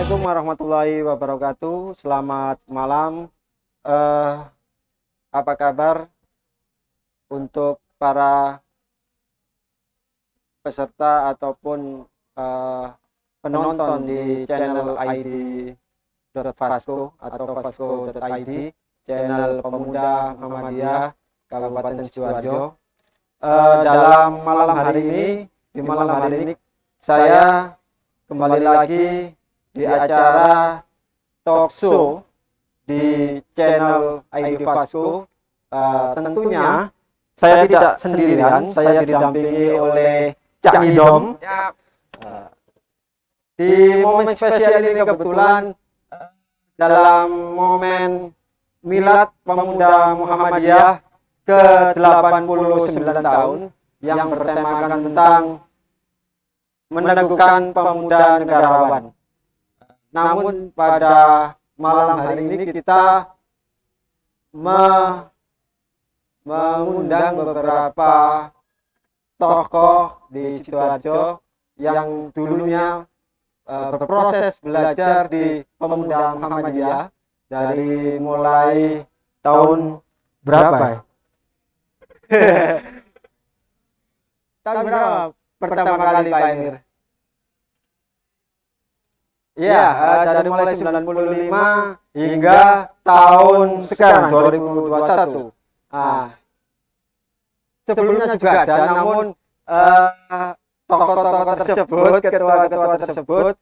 Assalamualaikum warahmatullahi wabarakatuh. Selamat malam. Eh, Apa kabar untuk para peserta ataupun eh, penonton di channel ID.Vasco atau Vasco.id, channel Pemuda Muhammadiyah Kabupaten Sidoarjo. Dalam malam hari ini, di malam hari ini saya kembali lagi di acara talk show di channel ID Vasco. Tentunya saya tidak sendirian, saya didampingi oleh Cak Nidom. Di momen spesial ini kebetulan dalam momen Milad Pemuda Muhammadiyah ke-89 tahun yang bertemakan tentang meneguhkan pemuda negarawan. Namun pada malam hari ini kita mengundang beberapa tokoh di Sidoarjo yang dulunya berproses belajar di Pemuda Muhammadiyah dari mulai tahun berapa ya? Tahun berapa pertama kali Pak Emir? Iya, dari mulai 95 hingga tahun sekarang 2021. Sebelumnya juga ada, namun tokoh-tokoh tersebut, ketua-ketua tersebut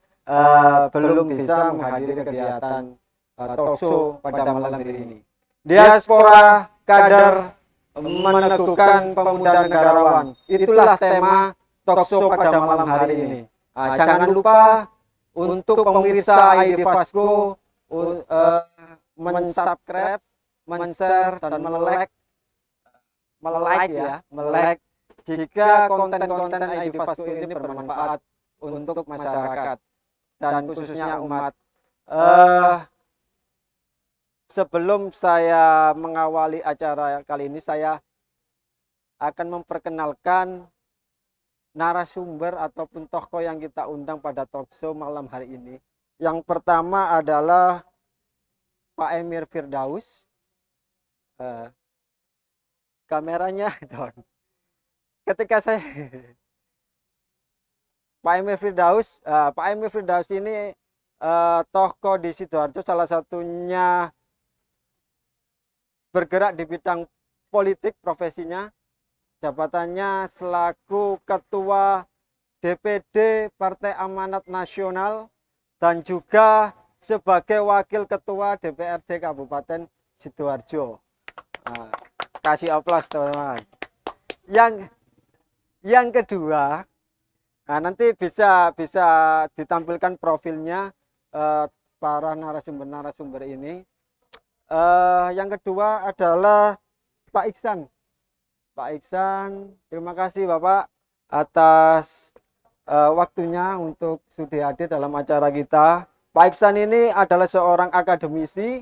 belum bisa menghadiri kegiatan talk show pada malam hari ini. Diaspora kader meneguhkan pemuda negarawan, itulah tema talk show pada malam hari ini. Jangan lupa untuk pemirsa ID Vasco men-subscribe, men-share dan melike jika konten-konten ID Vasco ini bermanfaat untuk masyarakat dan khususnya umat. Sebelum saya mengawali acara kali ini, saya akan memperkenalkan narasumber ataupun tokoh yang kita undang pada talk show malam hari ini. Yang pertama adalah Pak Emir Firdaus. Kameranya Don. Ketika saya Pak Emir Firdaus ini tokoh di Sidoarjo, salah satunya bergerak di bidang politik profesinya. Jabatannya selaku Ketua DPD Partai Amanat Nasional dan juga sebagai Wakil Ketua DPRD Kabupaten Sidoarjo. Kasih aplaus teman-teman. Yang kedua, nanti bisa ditampilkan profilnya para narasumber ini. Yang kedua adalah Pak Iksan. Pak Iksan, terima kasih Bapak atas waktunya untuk sudah hadir dalam acara kita. Pak Iksan ini adalah seorang akademisi,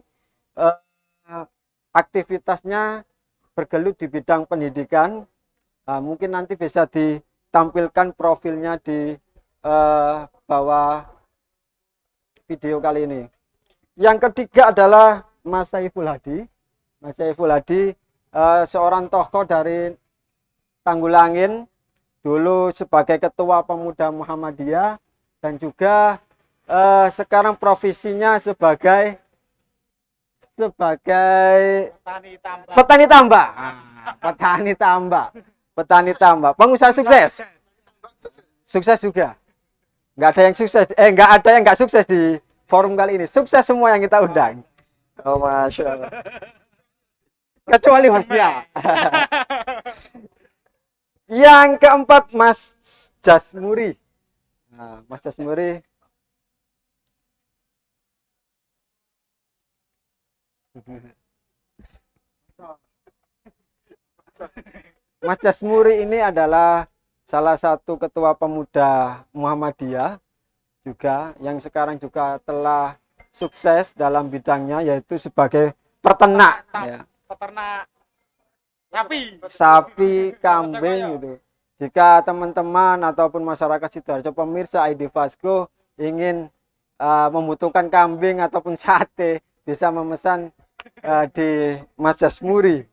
aktivitasnya bergelut di bidang pendidikan. Mungkin nanti bisa ditampilkan profilnya di bawah video kali ini. Yang ketiga adalah Mas Saiful Hadi. Mas Saiful Hadi seorang tokoh dari Tanggulangin, dulu sebagai Ketua Pemuda Muhammadiyah dan juga sekarang profesinya sebagai petani tambak, pengusaha sukses juga. Nggak ada yang nggak sukses di forum kali ini, sukses semua yang kita undang. Oh, Masya Allah. Kecuali Mas Dia. Yang keempat Mas Jasmuri. Mas Jasmuri. Mas Jasmuri ini adalah salah satu ketua pemuda Muhammadiyah juga yang sekarang juga telah sukses dalam bidangnya, yaitu sebagai peternak ya. Peternak sapi, kambing gitu. Jika teman-teman ataupun masyarakat Sidoarjo, pemirsa ID Vasco ingin membutuhkan kambing ataupun sate, bisa memesan di Mas Jasmuri.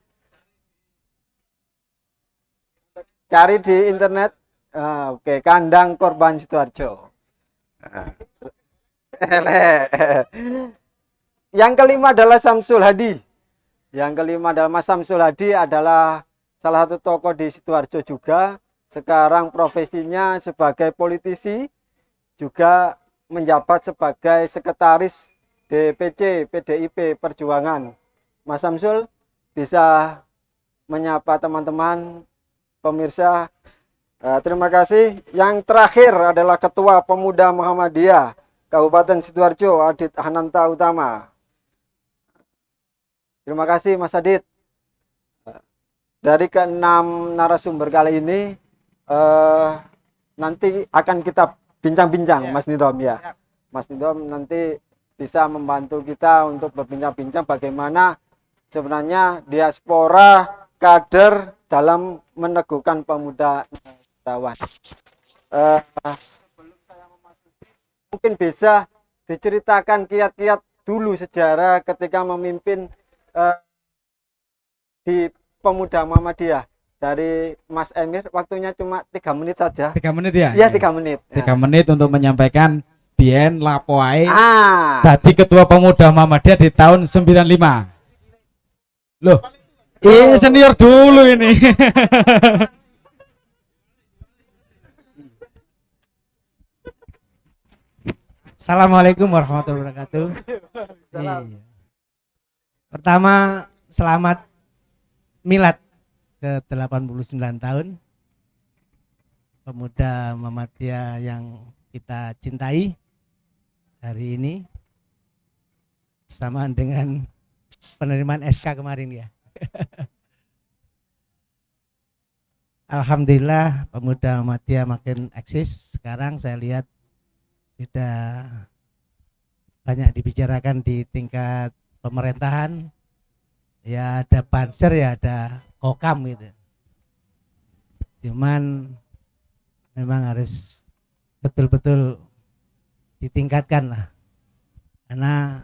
Cari di internet. Oke, kandang korban Sidoarjo. Yang kelima adalah Samsul Hadi. Yang kelima adalah Mas Samsul Hadi, adalah salah satu tokoh di Sidoarjo juga. Sekarang profesinya sebagai politisi, juga menjabat sebagai sekretaris DPC PDIP Perjuangan. Mas Samsul bisa menyapa teman-teman pemirsa. Terima kasih. Yang terakhir adalah Ketua Pemuda Muhammadiyah Kabupaten Sidoarjo, Adit Hananta Utama. Terima kasih Mas Adit. Dari keenam narasumber kali ini nanti akan kita bincang-bincang, Mas Nidom ya. Mas Nidom nanti bisa membantu kita untuk berbincang-bincang bagaimana sebenarnya diaspora kader dalam meneguhkan pemuda tawan. Mungkin bisa diceritakan kiat-kiat dulu sejarah ketika memimpin di Pemuda Muhammadiyah. Dari Mas Emir, waktunya cuma 3 menit saja. 3 menit ya? Iya, 3 menit. 3 menit untuk menyampaikan Bien Lapoai tadi Ketua Pemuda Muhammadiyah di tahun 95. Loh, ini senior dulu ini. Assalamualaikum warahmatullahi wabarakatuh. Pertama, selamat milad ke 89 tahun Pemuda Muhammadiyah yang kita cintai hari ini, bersamaan dengan penerimaan SK kemarin ya. Alhamdulillah Pemuda Muhammadiyah makin eksis. Sekarang saya lihat sudah banyak dibicarakan di tingkat pemerintahan. Ya ada Banser, ya ada Kokam gitu. Cuman memang harus betul-betul ditingkatkan lah. Karena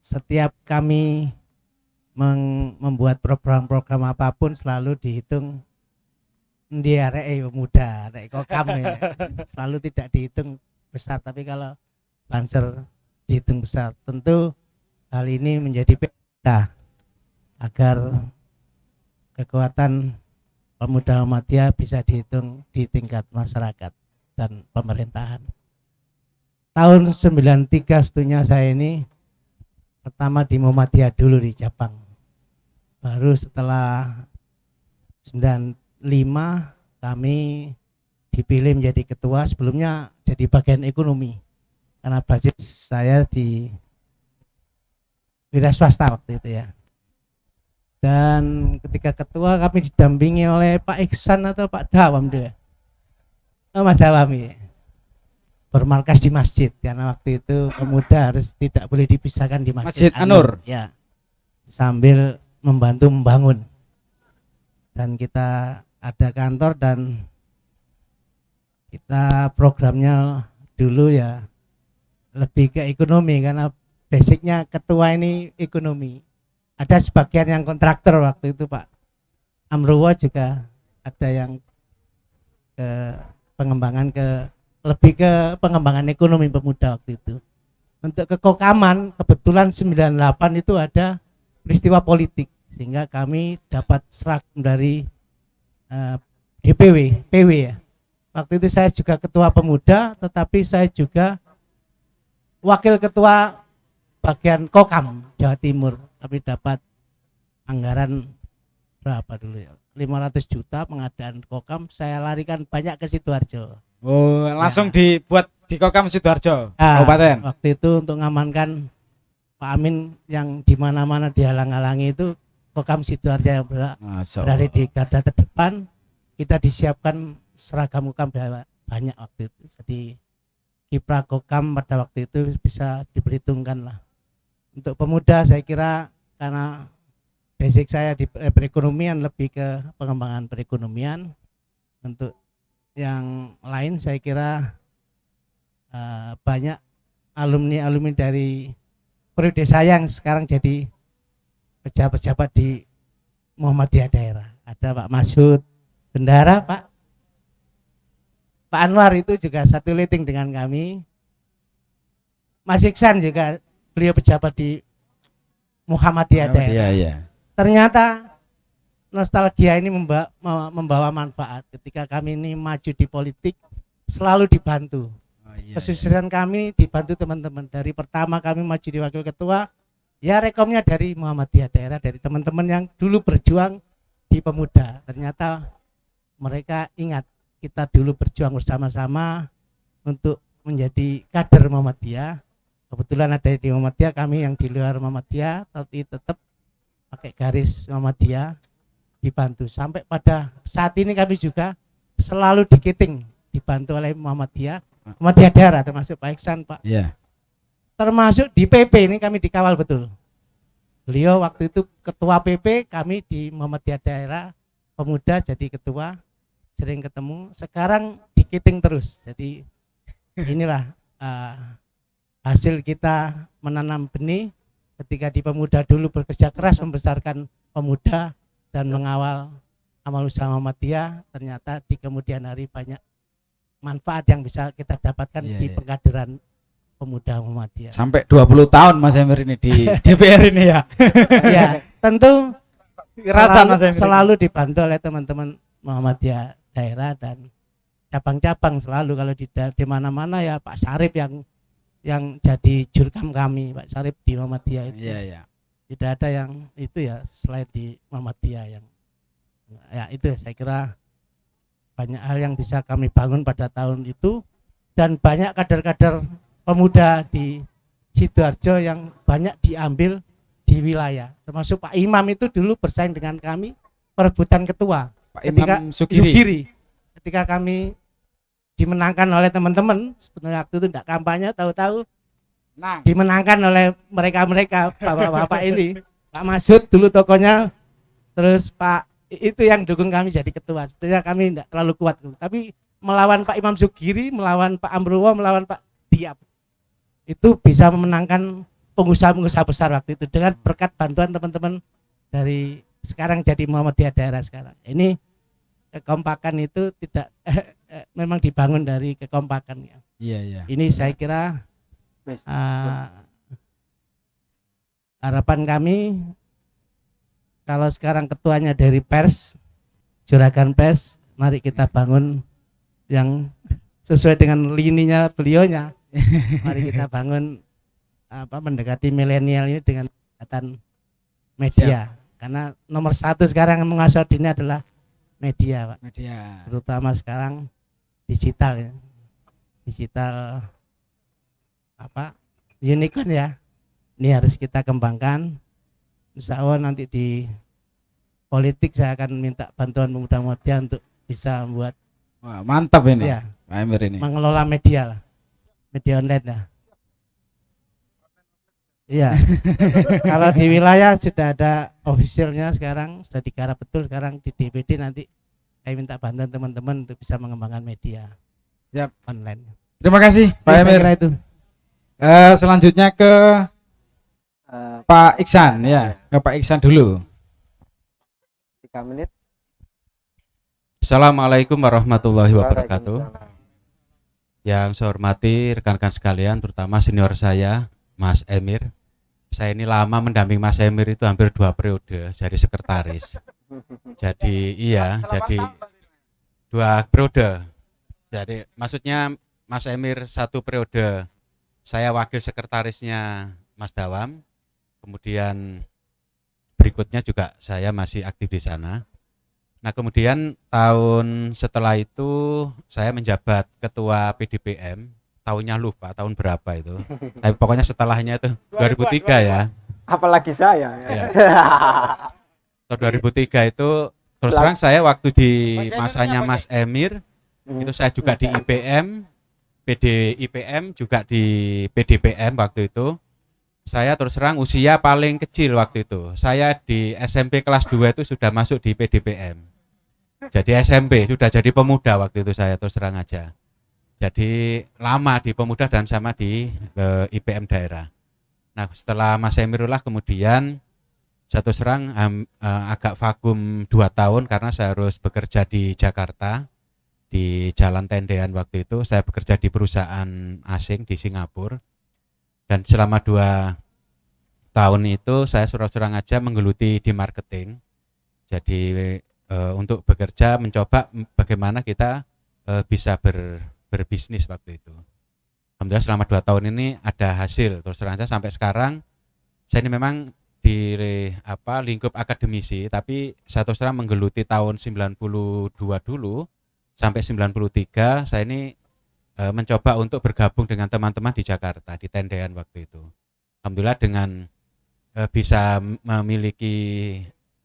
setiap kami membuat program-program apapun selalu dihitung dia pemuda, Kokam ya. Selalu tidak dihitung besar, tapi kalau Banser dihitung besar. Tentu hal ini menjadi peta agar kekuatan Pemuda Muhammadiyah bisa dihitung di tingkat masyarakat dan pemerintahan. Tahun 93 setunya saya ini pertama di Muhammadiyah dulu di Jepang. Baru setelah 95 kami dipilih menjadi ketua, sebelumnya jadi bagian ekonomi. Karena basis saya di wira swasta waktu itu ya. Dan ketika ketua kami didampingi oleh Pak Iksan atau Pak Dawam dulu. Mas Dawam ya. Bermarkas di masjid, karena waktu itu pemuda harus tidak boleh dipisahkan di Masjid Anur. Ya. Sambil membantu membangun. Dan kita ada kantor dan kita programnya dulu ya lebih ke ekonomi, karena basicnya ketua ini ekonomi. Ada sebagian yang kontraktor waktu itu Pak Amruwa, juga ada yang ke pengembangan lebih ke pengembangan ekonomi pemuda waktu itu. Untuk kekokaman kebetulan 98 itu ada peristiwa politik sehingga kami dapat seragam dari DPW, PW ya. Waktu itu saya juga ketua pemuda, tetapi saya juga wakil ketua bagian Kokam Jawa Timur. Kami dapat anggaran berapa dulu ya, 500 juta pengadaan Kokam, saya larikan banyak ke Sidoarjo. Oh, langsung ya. Dibuat di Kokam Sidoarjo Kabupaten. Waktu itu untuk mengamankan Pak Amin yang di mana-mana dihalang-halangi, itu Kokam Sidoarjo yang berada di garda terdepan. Kita disiapkan seragam Kokam banyak waktu itu. Jadi kiprah Kokam pada waktu itu bisa diperhitungkan lah. Untuk pemuda saya kira karena basic saya di perekonomian, lebih ke pengembangan perekonomian. Untuk yang lain saya kira banyak alumni dari periode saya yang sekarang jadi pejabat-pejabat di Muhammadiyah daerah. Ada Pak Masud Bendara, Pak Anwar itu juga satu liting dengan kami. Mas Iksan juga beliau pejabat di Muhammadiyah daerah. Iya. Ternyata nostalgia ini membawa manfaat. Ketika kami ini maju di politik selalu dibantu. Kesuksesan kami dibantu teman-teman. Dari pertama kami maju di wakil ketua, ya rekomnya dari Muhammadiyah daerah, dari teman-teman yang dulu berjuang di pemuda. Ternyata mereka ingat kita dulu berjuang bersama-sama untuk menjadi kader Muhammadiyah. Kebetulan ada di Muhammadiyah, kami yang di luar Muhammadiyah tapi tetap pakai garis Muhammadiyah dibantu. Sampai pada saat ini kami juga selalu dikiting, dibantu oleh Muhammadiyah daerah, termasuk Pak Iksan, Pak. Iya. Termasuk di PP ini kami dikawal betul. Beliau waktu itu ketua PP, kami di Muhammadiyah daerah pemuda jadi ketua, sering ketemu. Sekarang dikiting terus. Jadi inilah hasil kita menanam benih ketika di pemuda dulu bekerja keras membesarkan pemuda dan mengawal amal usaha Muhammadiyah. Ternyata di kemudian hari banyak manfaat yang bisa kita dapatkan di pengkaderan pemuda Muhammadiyah. Sampai 20 tahun Mas Emir ini di DPR ini ya. Ya, tentu Mas Emir selalu dibantu oleh teman-teman Muhammadiyah daerah dan cabang-cabang selalu. Kalau di mana-mana ya Pak Sarip yang jadi jurkam kami, Pak Sarip di Muhammadiyah itu. Iya. Tidak ada yang itu ya selain di Muhammadiyah yang ya itu saya kira banyak hal yang bisa kami bangun pada tahun itu, dan banyak kader-kader pemuda di Sidoarjo yang banyak diambil di wilayah, termasuk Pak Imam itu dulu bersaing dengan kami perebutan ketua. Pak Imam Sugiri. Ketika kami dimenangkan oleh teman-teman, sebenarnya waktu itu tidak kampanye, tahu-tahu dimenangkan oleh mereka bapak-bapak ini, Pak Masud dulu tokonya, terus Pak itu yang dukung kami jadi ketua. Sebenarnya kami tidak terlalu kuat, tapi melawan Pak Imam Sugiri, melawan Pak Amruwo, melawan Pak Diap, itu bisa memenangkan pengusaha-pengusaha besar waktu itu dengan berkat bantuan teman-teman dari sekarang jadi Muhammadiyah daerah sekarang. Ini kekompakan itu tidak memang dibangun dari kekompakan ya. Iya. Ini saya kira harapan kami, kalau sekarang ketuanya dari pers, juragan pers, mari kita bangun yang sesuai dengan lininya beliaunya. Mari kita bangun mendekati milenial ini dengan kegiatan media. Karena nomor satu sekarang yang menguasai ini adalah media, Pak. Media. Terutama sekarang digital ya. Digital unicorn ya. Ini harus kita kembangkan. Insya Allah nanti di politik saya akan minta bantuan pemuda Muhammadiyah untuk bisa membuat. Wah, mantap ini ya, Pak Emir ini. Mengelola media lah, media online lah. Iya. Kalau di wilayah sudah ada officialnya sekarang, sudah digarap betul sekarang di DPD, nanti saya minta bantuan teman-teman untuk bisa mengembangkan media online. Terima kasih Pak Emir. Itu. Selanjutnya ke Pak Iksan ya, ke Pak Iksan dulu. 3 menit. Assalamualaikum warahmatullahi wabarakatuh. Yang saya hormati rekan-rekan sekalian, terutama senior saya, Mas Emir. Saya ini lama mendamping Mas Emir itu hampir 2 periode jadi sekretaris. Jadi 2 periode. Jadi maksudnya Mas Emir 1 periode, saya wakil sekretarisnya Mas Dawam. Kemudian berikutnya juga saya masih aktif di sana. Nah kemudian tahun setelah itu saya menjabat ketua PDPM, tahunnya lupa tahun berapa itu, tapi pokoknya setelahnya itu 2003 ya. Apalagi saya ya. Tahun 2003 itu terus terang saya waktu di masanya Mas Emir itu saya juga di IPM, PDIPM juga di PDPM waktu itu. Saya terus terang usia paling kecil waktu itu. Saya di SMP kelas 2 itu sudah masuk di PDPM. Jadi SMP, sudah jadi pemuda waktu itu saya terus terang aja. Jadi lama di pemuda dan sama di IPM daerah. Nah setelah Mas Emirullah kemudian satu serang agak vakum 2 tahun karena saya harus bekerja di Jakarta di Jalan Tendean. Waktu itu saya bekerja di perusahaan asing di Singapura, dan selama 2 tahun itu saya surang-surang aja menggeluti di marketing. Jadi untuk bekerja mencoba bagaimana kita bisa berbisnis waktu itu. Alhamdulillah selama 2 tahun ini ada hasil. Terus terang saja sampai sekarang saya ini memang di lingkup akademisi, tapi saya terus terang menggeluti tahun 92 dulu sampai 93 saya ini mencoba untuk bergabung dengan teman-teman di Jakarta di Tendean waktu itu. Alhamdulillah dengan bisa memiliki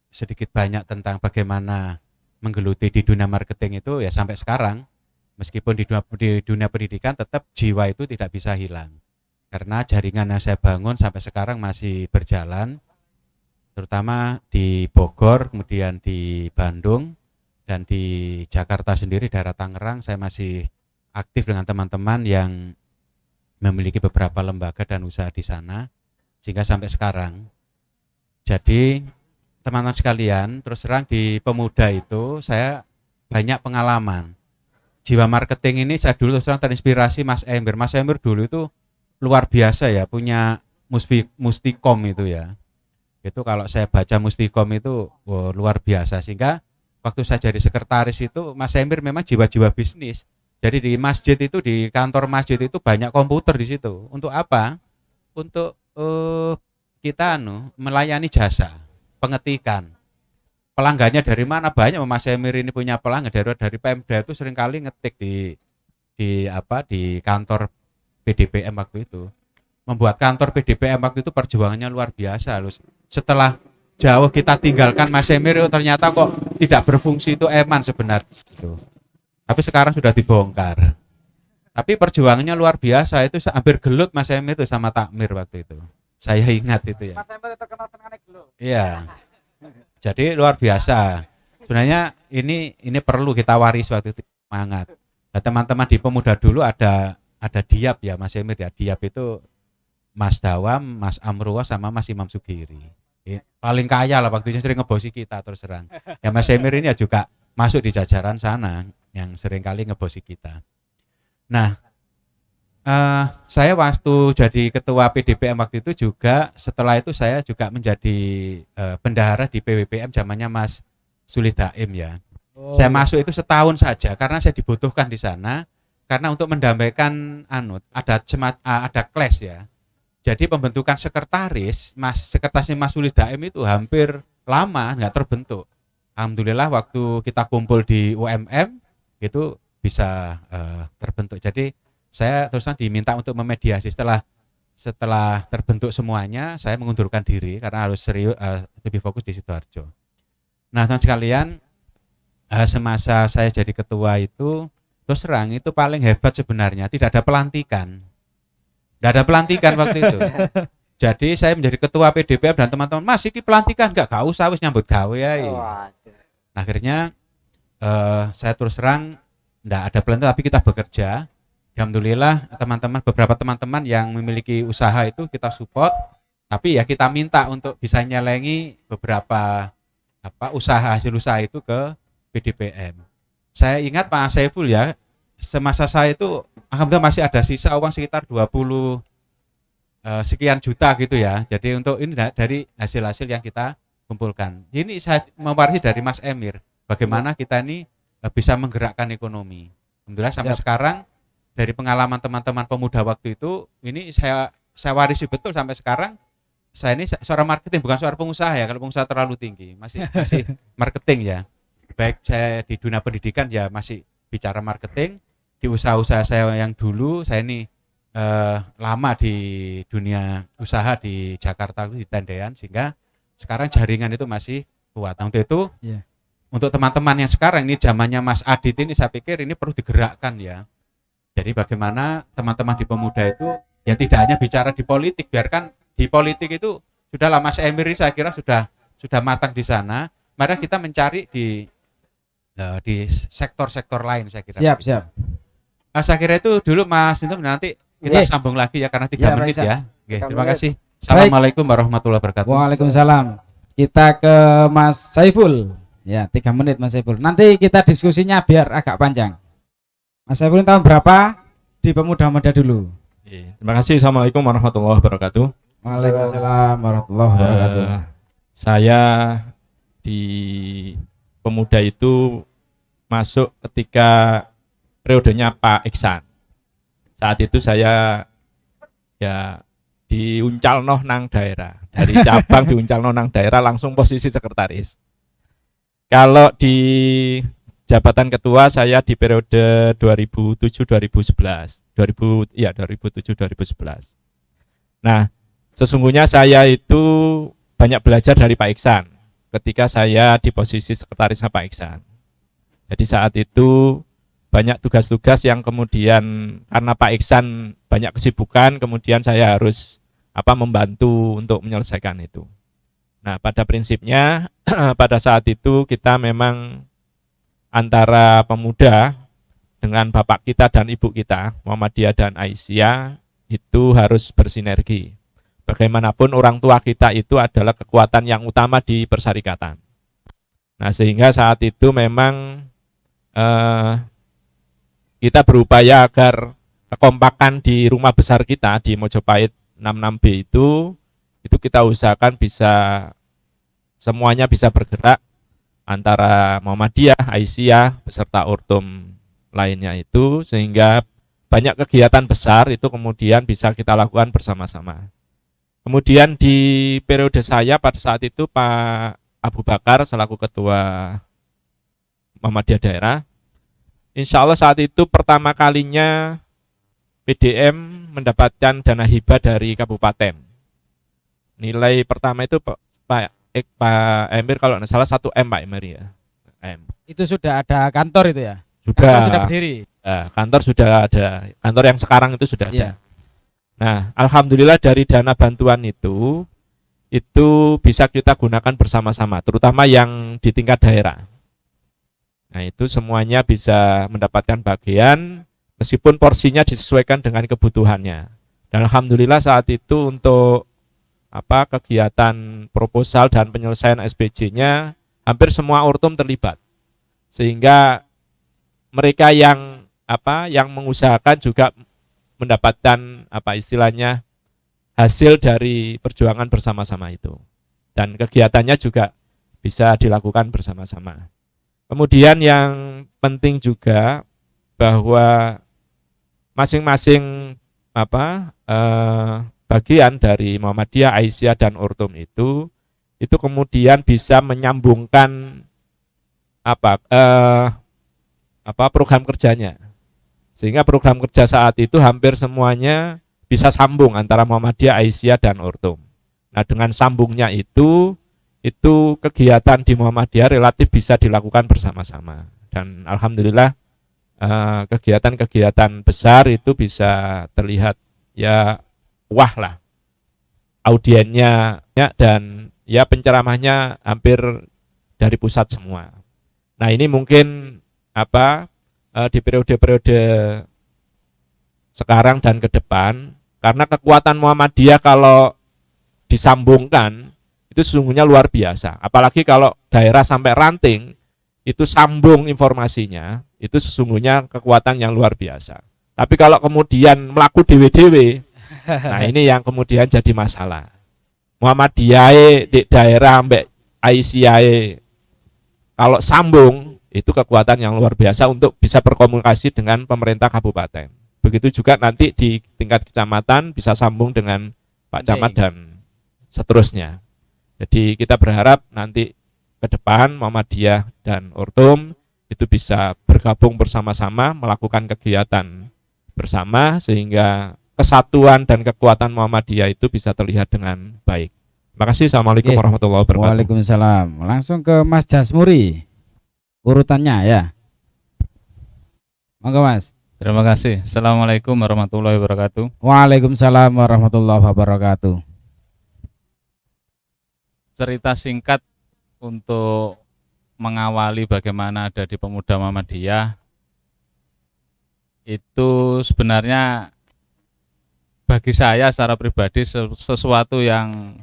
sedikit banyak tentang bagaimana menggeluti di dunia marketing itu ya sampai sekarang. Meskipun di dunia pendidikan tetap jiwa itu tidak bisa hilang. Karena jaringan yang saya bangun sampai sekarang masih berjalan, terutama di Bogor, kemudian di Bandung, dan di Jakarta sendiri, daerah Tangerang, saya masih aktif dengan teman-teman yang memiliki beberapa lembaga dan usaha di sana, sehingga sampai sekarang. Jadi teman-teman sekalian, terus terang di pemuda itu saya banyak pengalaman. Jiwa marketing ini saya dulu terus terang terinspirasi Mas Emir. Mas Emir dulu itu luar biasa ya, punya Mustikom itu ya. Itu kalau saya baca Mustikom itu luar biasa, sehingga waktu saya jadi sekretaris itu Mas Emir memang jiwa-jiwa bisnis. Jadi di masjid itu, di kantor masjid itu banyak komputer di situ. Untuk apa? Untuk kita melayani jasa pengetikan. Pelanggannya dari mana? Banyak. Mas Emir ini punya pelanggan dari Pemda itu seringkali ngetik di kantor PDPM waktu itu. Membuat kantor PDPM waktu itu perjuangannya luar biasa loh. Setelah jauh kita tinggalkan Mas Emir, ternyata kok tidak berfungsi itu eman sebenarnya itu. Tapi sekarang sudah dibongkar. Tapi perjuangannya luar biasa, itu hampir gelut Mas Emir itu sama Takmir waktu itu. Saya ingat itu ya. Mas Emir terkenal dengan gelut. Iya. Jadi luar biasa. Sebenarnya ini perlu kita waris waktu itu, semangat. Nah, teman-teman di pemuda dulu ada Diap ya Mas Emir ya. Diap itu Mas Dawam, Mas Amruwa sama Mas Imam Sugiri. Paling kaya lah waktu itu, sering ngebosi kita terus terang. Ya Mas Emir ini ya juga masuk di jajaran sana yang sering kali ngebosi kita. Nah, saya waktu jadi ketua PDPM waktu itu juga, setelah itu saya juga menjadi bendahara di PWPM zamannya Mas Sulih Daim ya. Saya masuk itu setahun saja karena saya dibutuhkan di sana, karena untuk mendamaikan ada clash ya. Jadi pembentukan sekretarisnya Mas Sulih Daim itu hampir lama nggak terbentuk. Alhamdulillah waktu kita kumpul di UMM itu bisa terbentuk. Jadi saya terus terang diminta untuk memediasi. Setelah terbentuk semuanya, saya mengundurkan diri karena harus lebih fokus di Sidoarjo. Nah, teman sekalian, semasa saya jadi ketua itu, terus terang itu paling hebat sebenarnya tidak ada pelantikan. Tidak ada pelantikan waktu itu. Jadi saya menjadi ketua PDPM dan teman-teman, Mas iki pelantikan gak usah wis nyambut gawe ya. Nah, akhirnya saya terus terang tidak ada pelantikan, tapi kita bekerja. Alhamdulillah beberapa teman-teman yang memiliki usaha itu kita support, tapi ya kita minta untuk bisa nyelengi beberapa hasil usaha itu ke PDPM. Saya ingat Pak Saiful ya, semasa saya itu alhamdulillah masih ada sisa uang sekitar 20 sekian juta gitu ya. Jadi untuk ini dari hasil-hasil yang kita kumpulkan. Ini saya mewarisi dari Mas Emir, bagaimana kita ini bisa menggerakkan ekonomi. Alhamdulillah sampai sekarang dari pengalaman teman-teman pemuda waktu itu, ini saya warisi betul sampai sekarang. Saya ini seorang marketing, bukan seorang pengusaha ya. Kalau pengusaha terlalu tinggi, masih marketing ya. Baik saya di dunia pendidikan ya masih bicara marketing. Di usaha-usaha saya yang dulu, saya ini lama di dunia usaha di Jakarta di Tendean, sehingga sekarang jaringan itu masih kuat. Nah, untuk itu, untuk teman-teman yang sekarang ini zamannya Mas Adit ini, saya pikir ini perlu digerakkan ya. Jadi bagaimana teman-teman di pemuda itu ya tidak hanya bicara di politik, biarkan di politik itu sudahlah Mas Emir ini saya kira sudah matang di sana. Mari kita mencari di sektor-sektor lain saya kira. Siap. Saya kira itu dulu Mas Sintom, nanti kita Iya. sambung lagi ya karena 3 Iya, menit Pak Isa. ya. Oke, 3 terima menit. kasih. Assalamualaikum warahmatullahi wabarakatuh. Waalaikumsalam. Kita ke Mas Saiful. Ya, 3 menit Mas Saiful. Nanti kita diskusinya biar agak panjang. Mas Saiful tahun berapa di Pemuda Muda dulu? Terima kasih. Assalamualaikum warahmatullahi wabarakatuh. Waalaikumsalam warahmatullahi wabarakatuh. Saya di Pemuda itu masuk ketika periodenya Pak Iksan. Saat itu saya ya diuncalno nang daerah, dari cabang diuncalno nang daerah langsung posisi sekretaris. Kalau di jabatan ketua saya di periode 2007-2011. 2007-2011. Nah, sesungguhnya saya itu banyak belajar dari Pak Iksan ketika saya di posisi sekretarisnya Pak Iksan. Jadi saat itu banyak tugas-tugas yang kemudian karena Pak Iksan banyak kesibukan, kemudian saya harus membantu untuk menyelesaikan itu. Nah, pada prinsipnya pada saat itu kita memang antara pemuda dengan bapak kita dan ibu kita, Muhammadiyah dan Aisyah, itu harus bersinergi. Bagaimanapun orang tua kita itu adalah kekuatan yang utama di persyarikatan. Nah, sehingga saat itu memang kita berupaya agar kekompakan di rumah besar kita di Mojopahit 66B itu kita usahakan bisa semuanya bisa bergerak antara Muhammadiyah, Aisyah beserta Urtum lainnya itu, sehingga banyak kegiatan besar itu kemudian bisa kita lakukan bersama-sama. Kemudian di periode saya pada saat itu Pak Abu Bakar selaku ketua Muhammadiyah daerah, insya Allah saat itu pertama kalinya PDM mendapatkan dana hibah dari kabupaten. Nilai pertama itu Pak Emir kalau nggak salah 1 M Pak Emir ya. M. Itu sudah ada kantor itu ya? Sudah. Kantor sudah berdiri. Kantor sudah ada. Kantor yang sekarang itu sudah ada. Iya. Nah, alhamdulillah dari dana bantuan itu bisa kita gunakan bersama-sama, terutama yang di tingkat daerah. Nah, itu semuanya bisa mendapatkan bagian meskipun porsinya disesuaikan dengan kebutuhannya. Dan alhamdulillah saat itu untuk kegiatan proposal dan penyelesaian SPJ-nya hampir semua Urtum terlibat. Sehingga mereka yang mengusahakan juga mendapatkan istilahnya hasil dari perjuangan bersama-sama itu, dan kegiatannya juga bisa dilakukan bersama-sama. Kemudian yang penting juga bahwa masing-masing bagian dari Muhammadiyah, Aisyah dan Urtum itu kemudian bisa menyambungkan program kerjanya, sehingga program kerja saat itu hampir semuanya bisa sambung antara Muhammadiyah, Aisyah dan Urtum. Nah, dengan sambungnya itu kegiatan di Muhammadiyah relatif bisa dilakukan bersama-sama, dan alhamdulillah kegiatan-kegiatan besar itu bisa terlihat ya wah lah audiennya dan ya penceramahnya hampir dari pusat semua. Nah, ini mungkin di periode-periode sekarang dan ke depan, karena kekuatan Muhammadiyah kalau disambungkan itu sesungguhnya luar biasa. Apalagi kalau daerah sampai ranting itu sambung informasinya, itu sesungguhnya kekuatan yang luar biasa. Tapi kalau kemudian melaku dewe-dewe, nah ini yang kemudian jadi masalah. Muhammadiyah di daerah sampai Aisyah kalau sambung itu kekuatan yang luar biasa untuk bisa berkomunikasi dengan pemerintah kabupaten. Begitu juga nanti di tingkat kecamatan bisa sambung dengan Pak Camat dan seterusnya. Jadi kita berharap nanti ke depan Muhammadiyah dan Urtum itu bisa bergabung bersama-sama melakukan kegiatan bersama sehingga kesatuan dan kekuatan Muhammadiyah itu bisa terlihat dengan baik. Terima kasih. Assalamualaikum warahmatullahi wabarakatuh. Waalaikumsalam. Langsung ke Mas Jasmuri. Urutannya ya. Monggo Mas. Terima kasih. Assalamualaikum warahmatullahi wabarakatuh. Waalaikumsalam warahmatullahi wabarakatuh. Cerita singkat untuk mengawali bagaimana ada di Pemuda Muhammadiyah. itu sebenarnya bagi saya secara pribadi sesuatu yang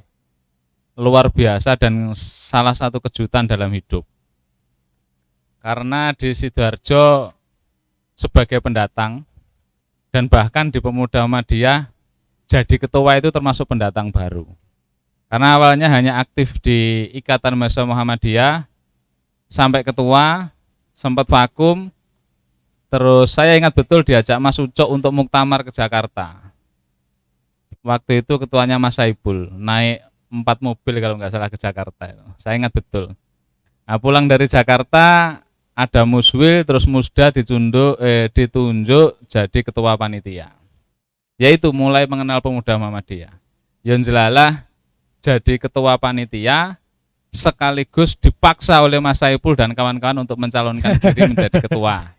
luar biasa dan salah satu kejutan dalam hidup. Karena di Sidoarjo sebagai pendatang dan bahkan di Pemuda Muhammadiyah jadi ketua itu termasuk pendatang baru. Karena awalnya hanya aktif di Ikatan Mahasiswa Muhammadiyah sampai ketua, sempat vakum. Terus saya ingat betul diajak Mas Ucok untuk muktamar ke Jakarta. Waktu itu ketuanya Mas Saiful, naik 4 mobil kalau nggak salah ke Jakarta. Saya ingat betul. Nah, pulang dari Jakarta ada muswil, terus Musda ditunjuk jadi ketua panitia. Yaitu mulai mengenal Pemuda Muhammadiyah. Yang jelalah jadi ketua panitia sekaligus dipaksa oleh Mas Saiful dan kawan-kawan untuk mencalonkan diri menjadi ketua.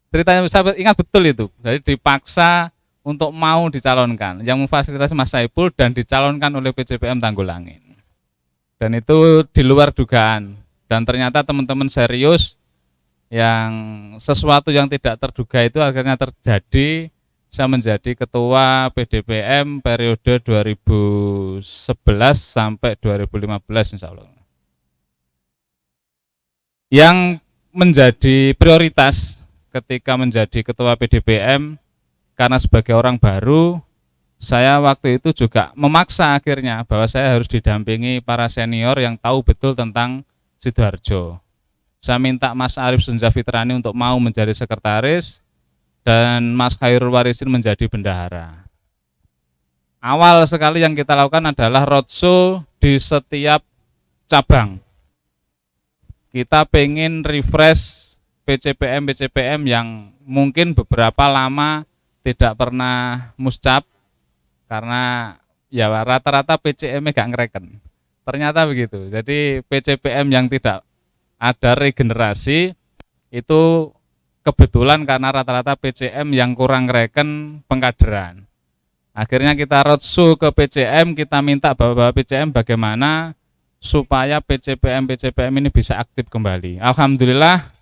Ceritanya saya ingat betul itu. Jadi dipaksa untuk mau dicalonkan. Yang memfasilitasi Mas Saiful dan dicalonkan oleh PCPM Tanggulangin. Dan itu di luar dugaan. Dan ternyata teman-teman serius yang sesuatu yang tidak terduga itu akhirnya terjadi. Saya menjadi ketua PDPM periode 2011 sampai 2015 insya Allah. Yang menjadi prioritas ketika menjadi ketua PDPM, karena sebagai orang baru, saya waktu itu juga memaksa akhirnya bahwa saya harus didampingi para senior yang tahu betul tentang Sidoarjo. Saya minta Mas Arif Sunja Fitrani untuk mau menjadi sekretaris dan Mas Khairul Warisin menjadi bendahara. Awal sekali yang kita lakukan adalah roadshow di setiap cabang. Kita pengen refresh PCPM yang mungkin beberapa lama tidak pernah muscap karena ya rata-rata PCM-nya gak ngereken. Ternyata begitu. Jadi PCPM yang tidak ada regenerasi itu kebetulan karena rata-rata PCM yang kurang ngereken pengkaderan. Akhirnya kita roadshow ke PCM, kita minta bahwa PCM bagaimana supaya PCPM ini bisa aktif kembali. Alhamdulillah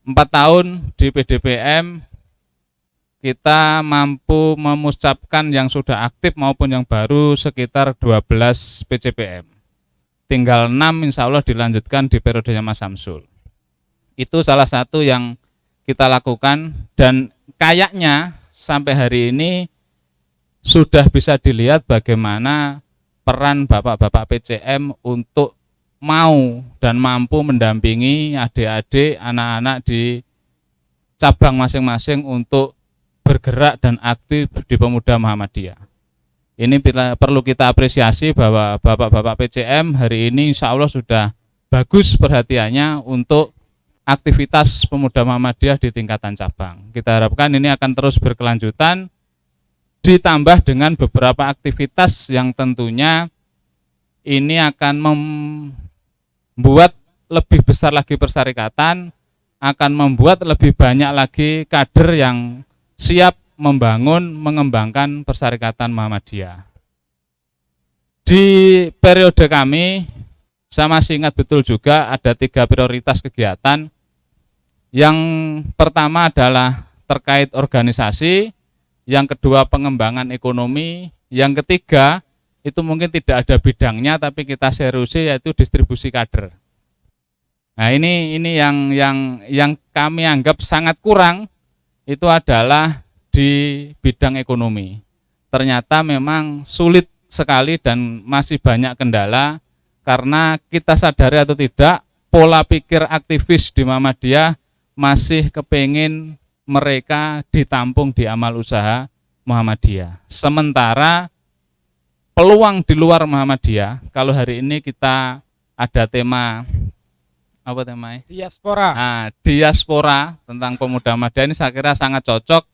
4 tahun di PDPM kita mampu memuscapkan yang sudah aktif maupun yang baru sekitar 12 PCPM. Tinggal 6 insya Allah dilanjutkan di periodenya Mas Samsul. Itu salah satu yang kita lakukan dan kayaknya sampai hari ini sudah bisa dilihat bagaimana peran bapak-bapak PCM untuk mau dan mampu mendampingi adik-adik, anak-anak di cabang masing-masing untuk bergerak dan aktif di Pemuda Muhammadiyah. Ini perlu kita apresiasi bahwa bapak-bapak PCM hari ini insya Allah sudah bagus perhatiannya untuk aktivitas Pemuda Muhammadiyah di tingkatan cabang. Kita harapkan ini akan terus berkelanjutan ditambah dengan beberapa aktivitas yang tentunya ini akan membuat lebih besar lagi persyarikatan, akan membuat lebih banyak lagi kader yang siap membangun, mengembangkan persyarikatan Muhammadiyah. Di periode kami, saya masih ingat betul juga ada 3 prioritas kegiatan. Yang pertama adalah terkait organisasi, yang kedua pengembangan ekonomi, yang ketiga itu mungkin tidak ada bidangnya tapi kita seriusi yaitu distribusi kader. Nah ini yang kami anggap sangat kurang itu adalah di bidang ekonomi. Ternyata memang sulit sekali dan masih banyak kendala karena kita sadari atau tidak pola pikir aktivis di Muhammadiyah masih kepingin mereka ditampung di amal usaha Muhammadiyah. Sementara peluang di luar Muhammadiyah, kalau hari ini kita ada tema apa temanya? Diaspora. Nah, diaspora tentang pemuda Muhammadiyah ini saya kira sangat cocok.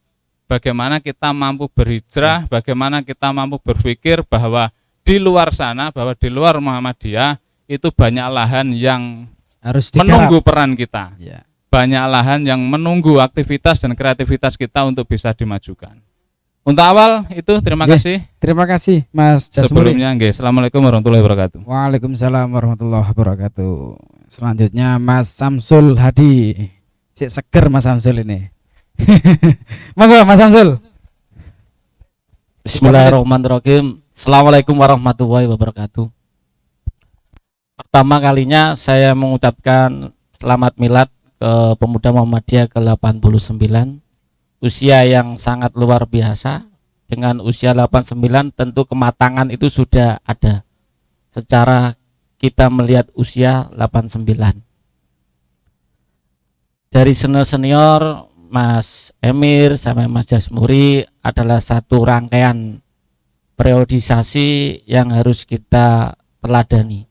Bagaimana kita mampu berhijrah, bagaimana kita mampu berpikir bahwa di luar sana, bahwa di luar Muhammadiyah itu banyak lahan yang Harus menunggu peran kita. Ya. Banyak lahan yang menunggu aktivitas dan kreativitas kita untuk bisa dimajukan. Untuk awal itu terima Nggih, kasih. Terima kasih Mas Jasmuri. Sebelumnya nggih, Assalamualaikum warahmatullahi wabarakatuh. Waalaikumsalam warahmatullahi wabarakatuh. Selanjutnya Mas Samsul Hadi. Sik seger Mas Samsul ini. Monggo Mas Samsul. Bismillahirrahmanirrahim. Assalamualaikum warahmatullahi wabarakatuh. Pertama kalinya saya mengucapkan selamat milad ke Pemuda Muhammadiyah ke-89. Usia yang sangat luar biasa. Dengan usia 89 tentu kematangan itu sudah ada. Secara kita melihat usia 89. Dari senior Mas Emir sampai Mas Jasmuri adalah satu rangkaian periodisasi yang harus kita teladani.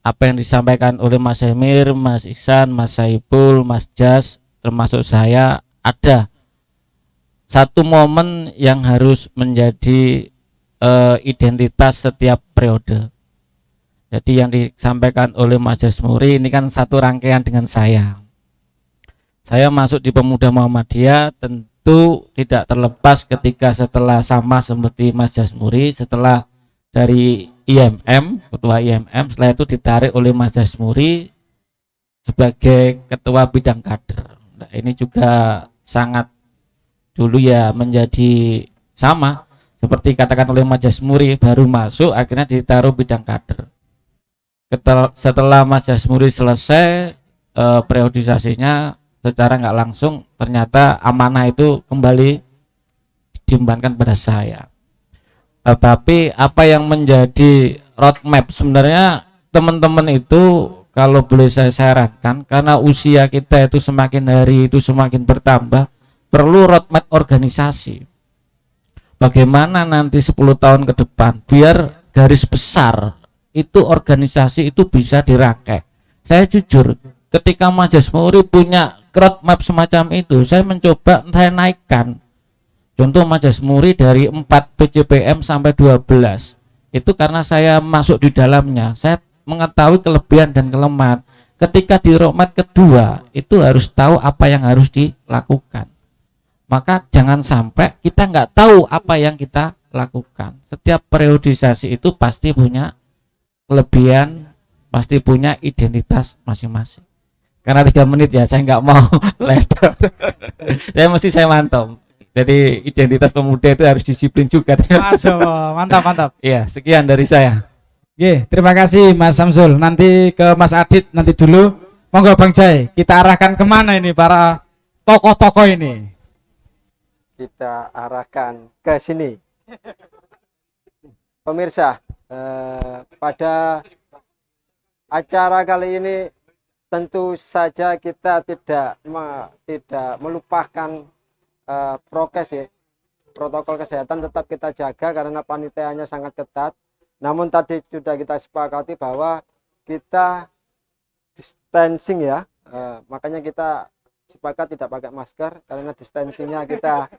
Apa yang disampaikan oleh Mas Emir, Mas Ihsan, Mas Saiful, Mas Jas, termasuk saya, ada satu momen yang harus menjadi identitas setiap periode. Jadi yang disampaikan oleh Mas Jasmuri ini kan satu rangkaian dengan saya. Saya masuk di Pemuda Muhammadiyah tentu tidak terlepas ketika setelah sama seperti Mas Jasmuri, setelah dari IMM, ketua IMM, setelah itu ditarik oleh Mas Jasmuri sebagai ketua bidang kader. Nah, ini juga sangat dulu ya menjadi sama seperti katakan oleh Mas Jasmuri, baru masuk akhirnya ditaruh bidang kader. Setelah Mas Jasmuri selesai periodisasinya, secara nggak langsung ternyata amanah itu kembali diembankan pada saya. Tetapi apa yang menjadi roadmap sebenarnya teman-teman itu kalau boleh saya sarankan, karena usia kita itu semakin hari itu semakin bertambah, perlu roadmap organisasi. Bagaimana nanti 10 tahun ke depan biar garis besar itu organisasi itu bisa dirangkai. Saya jujur ketika Mas Jasmuri punya roadmap semacam itu, saya mencoba saya naikkan. Contoh Mas Jasmuri dari 4 PCPM sampai 12. Itu karena saya masuk di dalamnya, saya mengetahui kelebihan dan kelemahan. Ketika di roadmap kedua, itu harus tahu apa yang harus dilakukan. Maka jangan sampai kita nggak tahu apa yang kita lakukan. Setiap periodisasi itu pasti punya kelebihan, pasti punya identitas masing-masing. Karena 3 menit ya, saya nggak mau lebar. saya mantap. Jadi identitas pemuda itu harus disiplin juga. Mantap. Iya, sekian dari saya. Oke, terima kasih Mas Samsul. Nanti ke Mas Adit nanti dulu. Monggo Bang Jai, kita arahkan kemana ini para tokoh-tokoh ini? Kita arahkan ke sini. Pemirsa, pada acara kali ini tentu saja kita tidak melupakan prokes ya, protokol kesehatan tetap kita jaga karena panitianya sangat ketat. Namun tadi sudah kita sepakati bahwa kita distancing ya, makanya kita sepakat tidak pakai masker karena distancingnya kita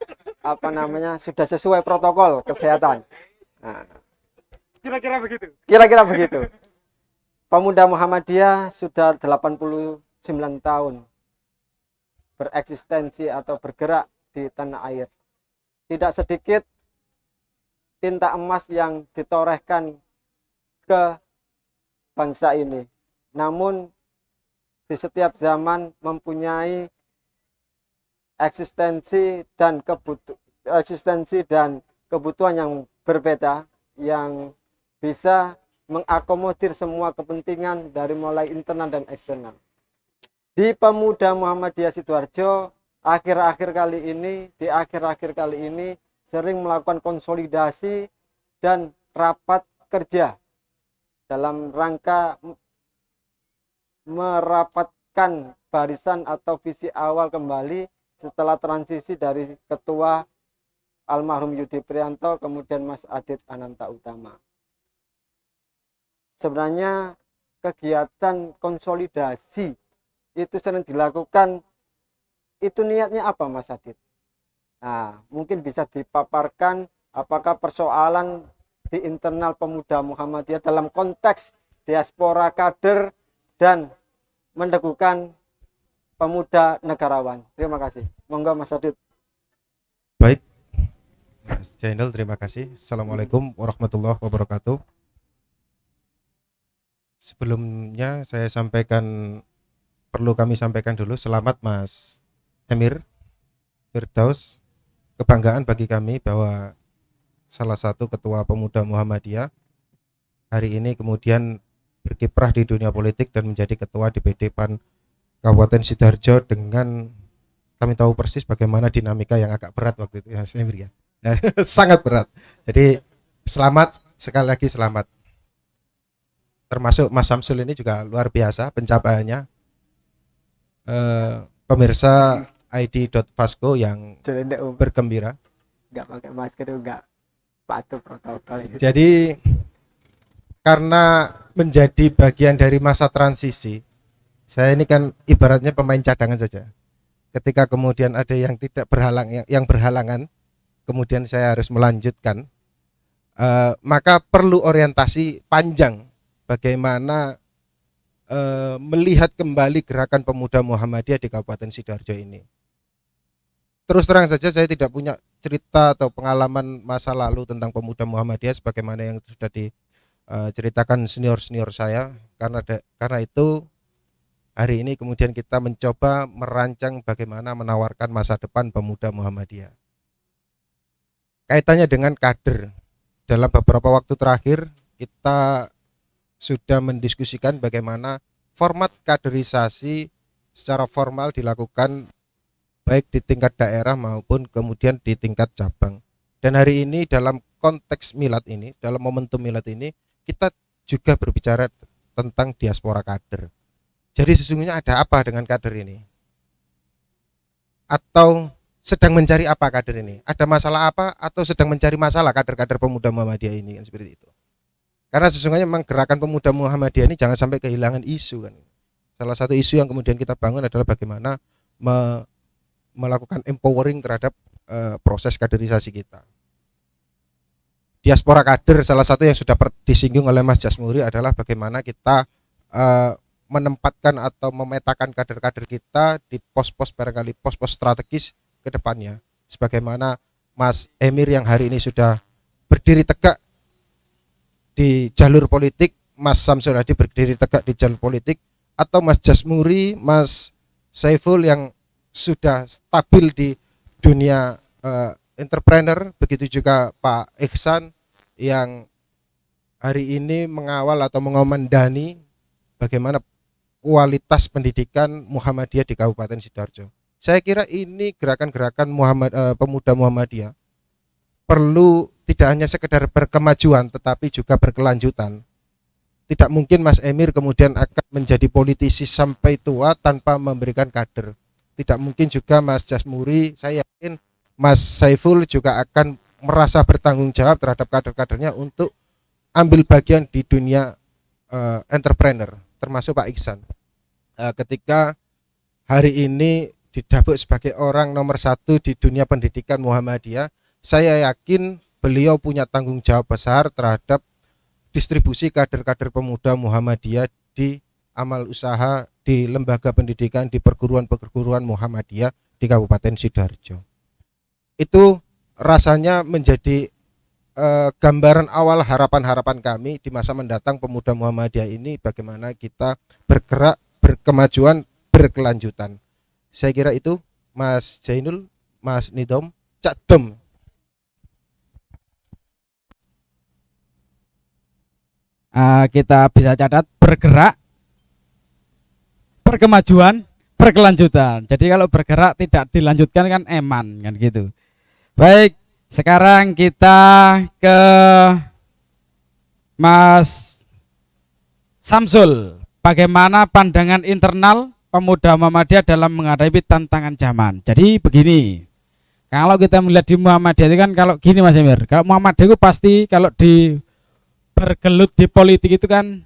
sudah sesuai protokol kesehatan. Nah, kira-kira begitu. Pemuda Muhammadiyah sudah 89 tahun bereksistensi atau bergerak di tanah air. Tidak sedikit tinta emas yang ditorehkan ke bangsa ini. Namun di setiap zaman mempunyai eksistensi dan kebutuhan yang berbeda yang bisa mengakomodir semua kepentingan dari mulai internal dan eksternal. Di Pemuda Muhammadiyah Sidoarjo di akhir-akhir kali ini sering melakukan konsolidasi dan rapat kerja dalam rangka merapatkan barisan atau visi awal kembali setelah transisi dari ketua almarhum Yudi Prianto kemudian Mas Adit Ananta Utama. Sebenarnya kegiatan konsolidasi itu sering dilakukan, itu niatnya apa Mas Adit? Nah, mungkin bisa dipaparkan apakah persoalan di internal Pemuda Muhammadiyah dalam konteks diaspora kader dan mendegukan pemuda negarawan. Terima kasih. Monggo Mas Adit. Baik, Mas Jainal, terima kasih. Assalamualaikum warahmatullahi wabarakatuh. Sebelumnya perlu kami sampaikan dulu selamat Mas Emir Firdaus, kebanggaan bagi kami bahwa salah satu ketua pemuda Muhammadiyah hari ini kemudian berkiprah di dunia politik dan menjadi ketua DPD PAN Kabupaten Sidoarjo dengan kami tahu persis bagaimana dinamika yang agak berat waktu itu ya, Mas Emir ya. Sangat berat. Jadi selamat, sekali lagi selamat. Termasuk Mas Samsul ini juga luar biasa pencapaiannya. Pemirsa ID.Vasco yang Celendek bergembira. nggak pakai masker nggak patuh protokol itu. Jadi karena menjadi bagian dari masa transisi, saya ini kan ibaratnya pemain cadangan saja. Ketika kemudian ada yang tidak berhalang, yang berhalangan, kemudian saya harus melanjutkan, maka perlu orientasi panjang bagaimana melihat kembali gerakan pemuda Muhammadiyah di Kabupaten Sidoarjo ini. Terus terang saja saya tidak punya cerita atau pengalaman masa lalu tentang pemuda Muhammadiyah sebagaimana yang sudah diceritakan senior-senior saya, karena itu hari ini kemudian kita mencoba merancang bagaimana menawarkan masa depan pemuda Muhammadiyah. Kaitannya dengan kader, dalam beberapa waktu terakhir kita sudah mendiskusikan bagaimana format kaderisasi secara formal dilakukan baik di tingkat daerah maupun kemudian di tingkat cabang. Dan hari ini dalam konteks milad ini, dalam momentum milad ini, kita juga berbicara tentang diaspora kader. Jadi sesungguhnya ada apa dengan kader ini? Atau sedang mencari apa kader ini? Ada masalah apa atau sedang mencari masalah kader-kader pemuda Muhammadiyah ini, kan seperti itu. Karena sesungguhnya memang gerakan pemuda Muhammadiyah ini jangan sampai kehilangan isu kan. Salah satu isu yang kemudian kita bangun adalah bagaimana melakukan empowering terhadap proses kaderisasi kita. Diaspora kader salah satu yang sudah disinggung oleh Mas Jasmuri adalah bagaimana kita menempatkan atau memetakan kader-kader kita di pos-pos barangkali pos-pos strategis ke depannya. Sebagaimana Mas Emir yang hari ini sudah berdiri tegak di jalur politik, Mas Samsul Hadi berdiri tegak di jalur politik, atau Mas Jasmuri, Mas Saiful yang sudah stabil di dunia entrepreneur, begitu juga Pak Ihsan yang hari ini mengawal atau mengomandani bagaimana kualitas pendidikan Muhammadiyah di Kabupaten Sidoarjo. Saya kira ini gerakan-gerakan pemuda Muhammadiyah perlu tidak hanya sekedar berkemajuan tetapi juga berkelanjutan. Tidak mungkin Mas Emir kemudian akan menjadi politisi sampai tua tanpa memberikan kader. Tidak mungkin juga Mas Jasmuri, saya yakin Mas Saiful juga akan merasa bertanggung jawab terhadap kader-kadernya untuk ambil bagian di dunia entrepreneur, termasuk Pak Ihsan. Ketika hari ini didapuk sebagai orang nomor 1 di dunia pendidikan Muhammadiyah, saya yakin beliau punya tanggung jawab besar terhadap distribusi kader-kader pemuda Muhammadiyah di amal usaha, di lembaga pendidikan, di perguruan-perguruan Muhammadiyah di Kabupaten Sidoarjo. Itu rasanya menjadi gambaran awal harapan-harapan kami di masa mendatang pemuda Muhammadiyah ini, bagaimana kita bergerak, berkemajuan, berkelanjutan. Saya kira itu Mas Jainul, Mas Nidom, Cak Dem. Kita bisa catat bergerak, berkemajuan, berkelanjutan. Jadi kalau bergerak tidak dilanjutkan kan eman kan gitu. Baik, sekarang kita ke Mas Samsul. Bagaimana pandangan internal pemuda Muhammadiyah dalam menghadapi tantangan zaman? Jadi begini, kalau kita melihat di Muhammadiyah itu kan kalau gini Mas Emir, kalau Muhammadiyah itu pasti kalau di bergelut di politik itu kan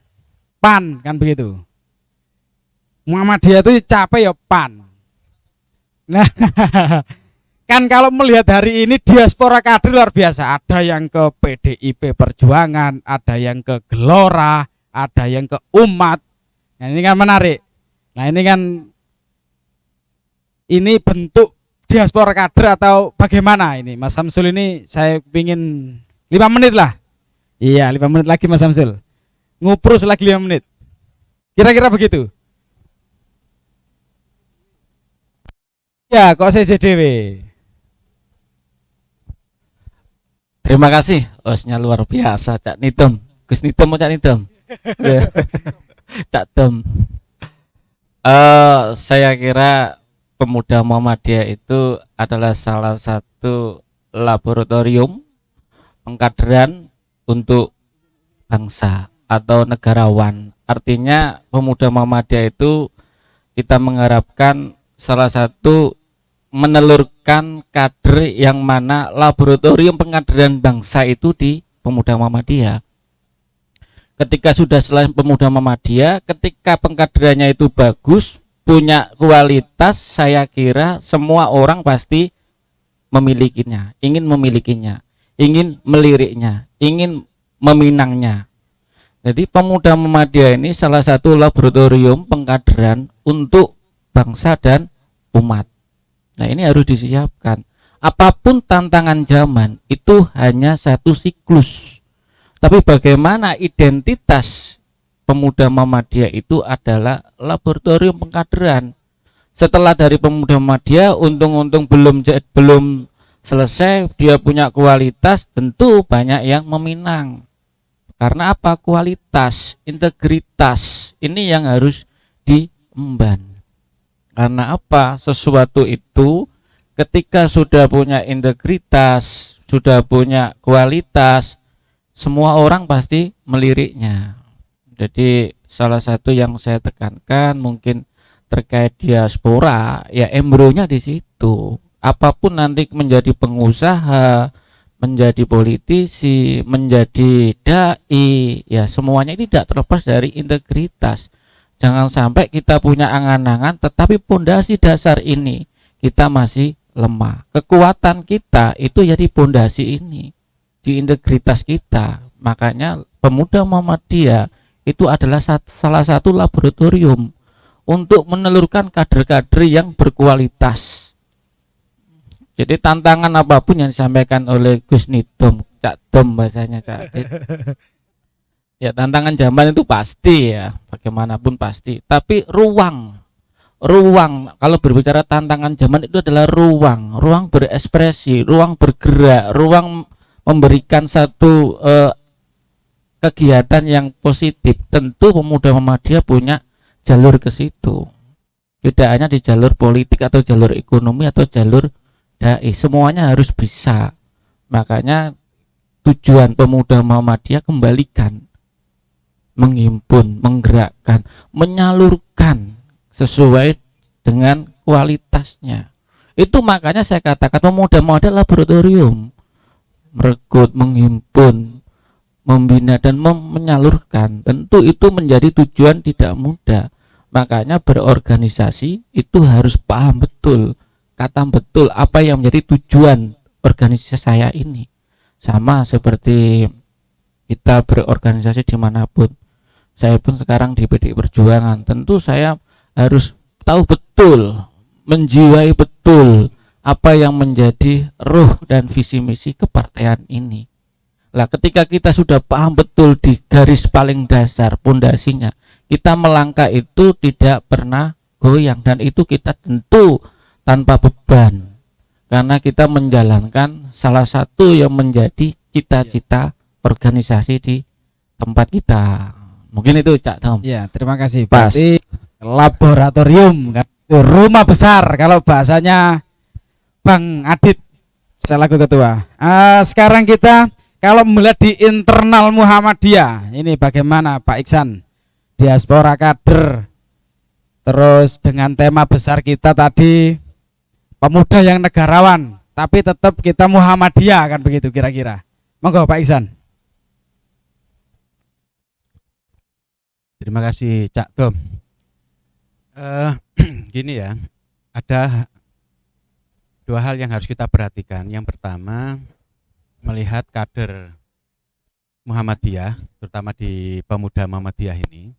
PAN kan begitu. Muhammadiyah itu capek ya PAN. Nah, kan kalau melihat hari ini diaspora kader luar biasa. Ada yang ke PDIP Perjuangan, ada yang ke Gelora, ada yang ke Umat. Nah, ini kan menarik. Nah, ini bentuk diaspora kader atau bagaimana ini? Mas Samsul ini saya ingin 5 menit lah. Iya, 5 menit lagi Mas Samsul. Nguprus lagi 5 menit. Kira-kira begitu. Ya, kok CCDW. Terima kasih, hostnya luar biasa, Cak Nidom. Gus Nidom mau Cak Nidom? Ya. Cak Dom. Saya kira Pemuda Muhammadiyah itu adalah salah satu laboratorium pengkaderan untuk bangsa atau negarawan. Artinya Pemuda Muhammadiyah itu kita mengharapkan salah satu menelurkan kader yang mana laboratorium pengkaderan bangsa itu di Pemuda Muhammadiyah. Ketika sudah selesai Pemuda Muhammadiyah, ketika pengkaderannya itu bagus, punya kualitas, saya kira semua orang pasti memilikinya, ingin meliriknya, ingin meminangnya. Jadi Pemuda Muhammadiyah ini salah satu laboratorium pengkaderan untuk bangsa dan umat. Nah, ini harus disiapkan. Apapun tantangan zaman itu hanya satu siklus. Tapi bagaimana identitas Pemuda Muhammadiyah itu adalah laboratorium pengkaderan. Setelah dari Pemuda Muhammadiyah, untung-untung belum selesai, dia punya kualitas, tentu banyak yang meminang. Karena apa? Kualitas, integritas ini yang harus diemban. Karena apa? Sesuatu itu ketika sudah punya integritas, sudah punya kualitas, semua orang pasti meliriknya. Jadi salah satu yang saya tekankan mungkin terkait diaspora, ya embronya di situ. Apapun nanti menjadi pengusaha, menjadi politisi, menjadi dai, ya semuanya ini tidak terlepas dari integritas. Jangan sampai kita punya angan-angan tetapi pondasi dasar ini kita masih lemah. Kekuatan kita itu ya di pondasi ini, di integritas kita. Makanya Pemuda Muhammadiyah itu adalah salah satu laboratorium untuk menelurkan kader-kader yang berkualitas. Jadi tantangan apapun yang disampaikan oleh Gus Nidom, Cak Dom bahasanya Cak Dit, ya tantangan zaman itu pasti ya, bagaimanapun pasti. Tapi ruang kalau berbicara tantangan zaman itu adalah ruang berekspresi, ruang bergerak, ruang memberikan satu kegiatan yang positif. Tentu Pemuda Muhammadiyah punya jalur ke situ. Tidak hanya di jalur politik atau jalur ekonomi atau jalur dai, semuanya harus bisa. Makanya tujuan Pemuda Muhammadiyah kembalikan, menghimpun, menggerakkan, menyalurkan sesuai dengan kualitasnya. Itu makanya saya katakan Pemuda Muhammadiyah laboratorium, merekrut, menghimpun, membina dan menyalurkan. Tentu itu menjadi tujuan tidak mudah. Makanya berorganisasi itu harus paham betul, kata betul apa yang menjadi tujuan organisasi saya ini. Sama seperti kita berorganisasi dimanapun. Saya pun sekarang di PDI Perjuangan, tentu saya harus tahu betul, menjiwai betul apa yang menjadi ruh dan visi misi kepartaian ini. Lah ketika kita sudah paham betul di garis paling dasar pondasinya, kita melangkah itu tidak pernah goyang, dan itu kita tentu tanpa beban karena kita menjalankan salah satu yang menjadi cita-cita organisasi di tempat kita. Mungkin itu Cak Tom. Ya, terima kasih. Pas. Berarti laboratorium kan, rumah besar kalau bahasanya Bang Adit selaku ketua. Sekarang kita kalau melihat di internal Muhammadiyah, ini bagaimana Pak Iksan? Diaspora kader, terus dengan tema besar kita tadi pemuda yang negarawan, tapi tetap kita Muhammadiyah, kan begitu kira-kira. Monggo Pak Iksan. Terima kasih Cak Dom. Gini ya, ada dua hal yang harus kita perhatikan. Yang pertama, melihat kader Muhammadiyah, terutama di Pemuda Muhammadiyah ini.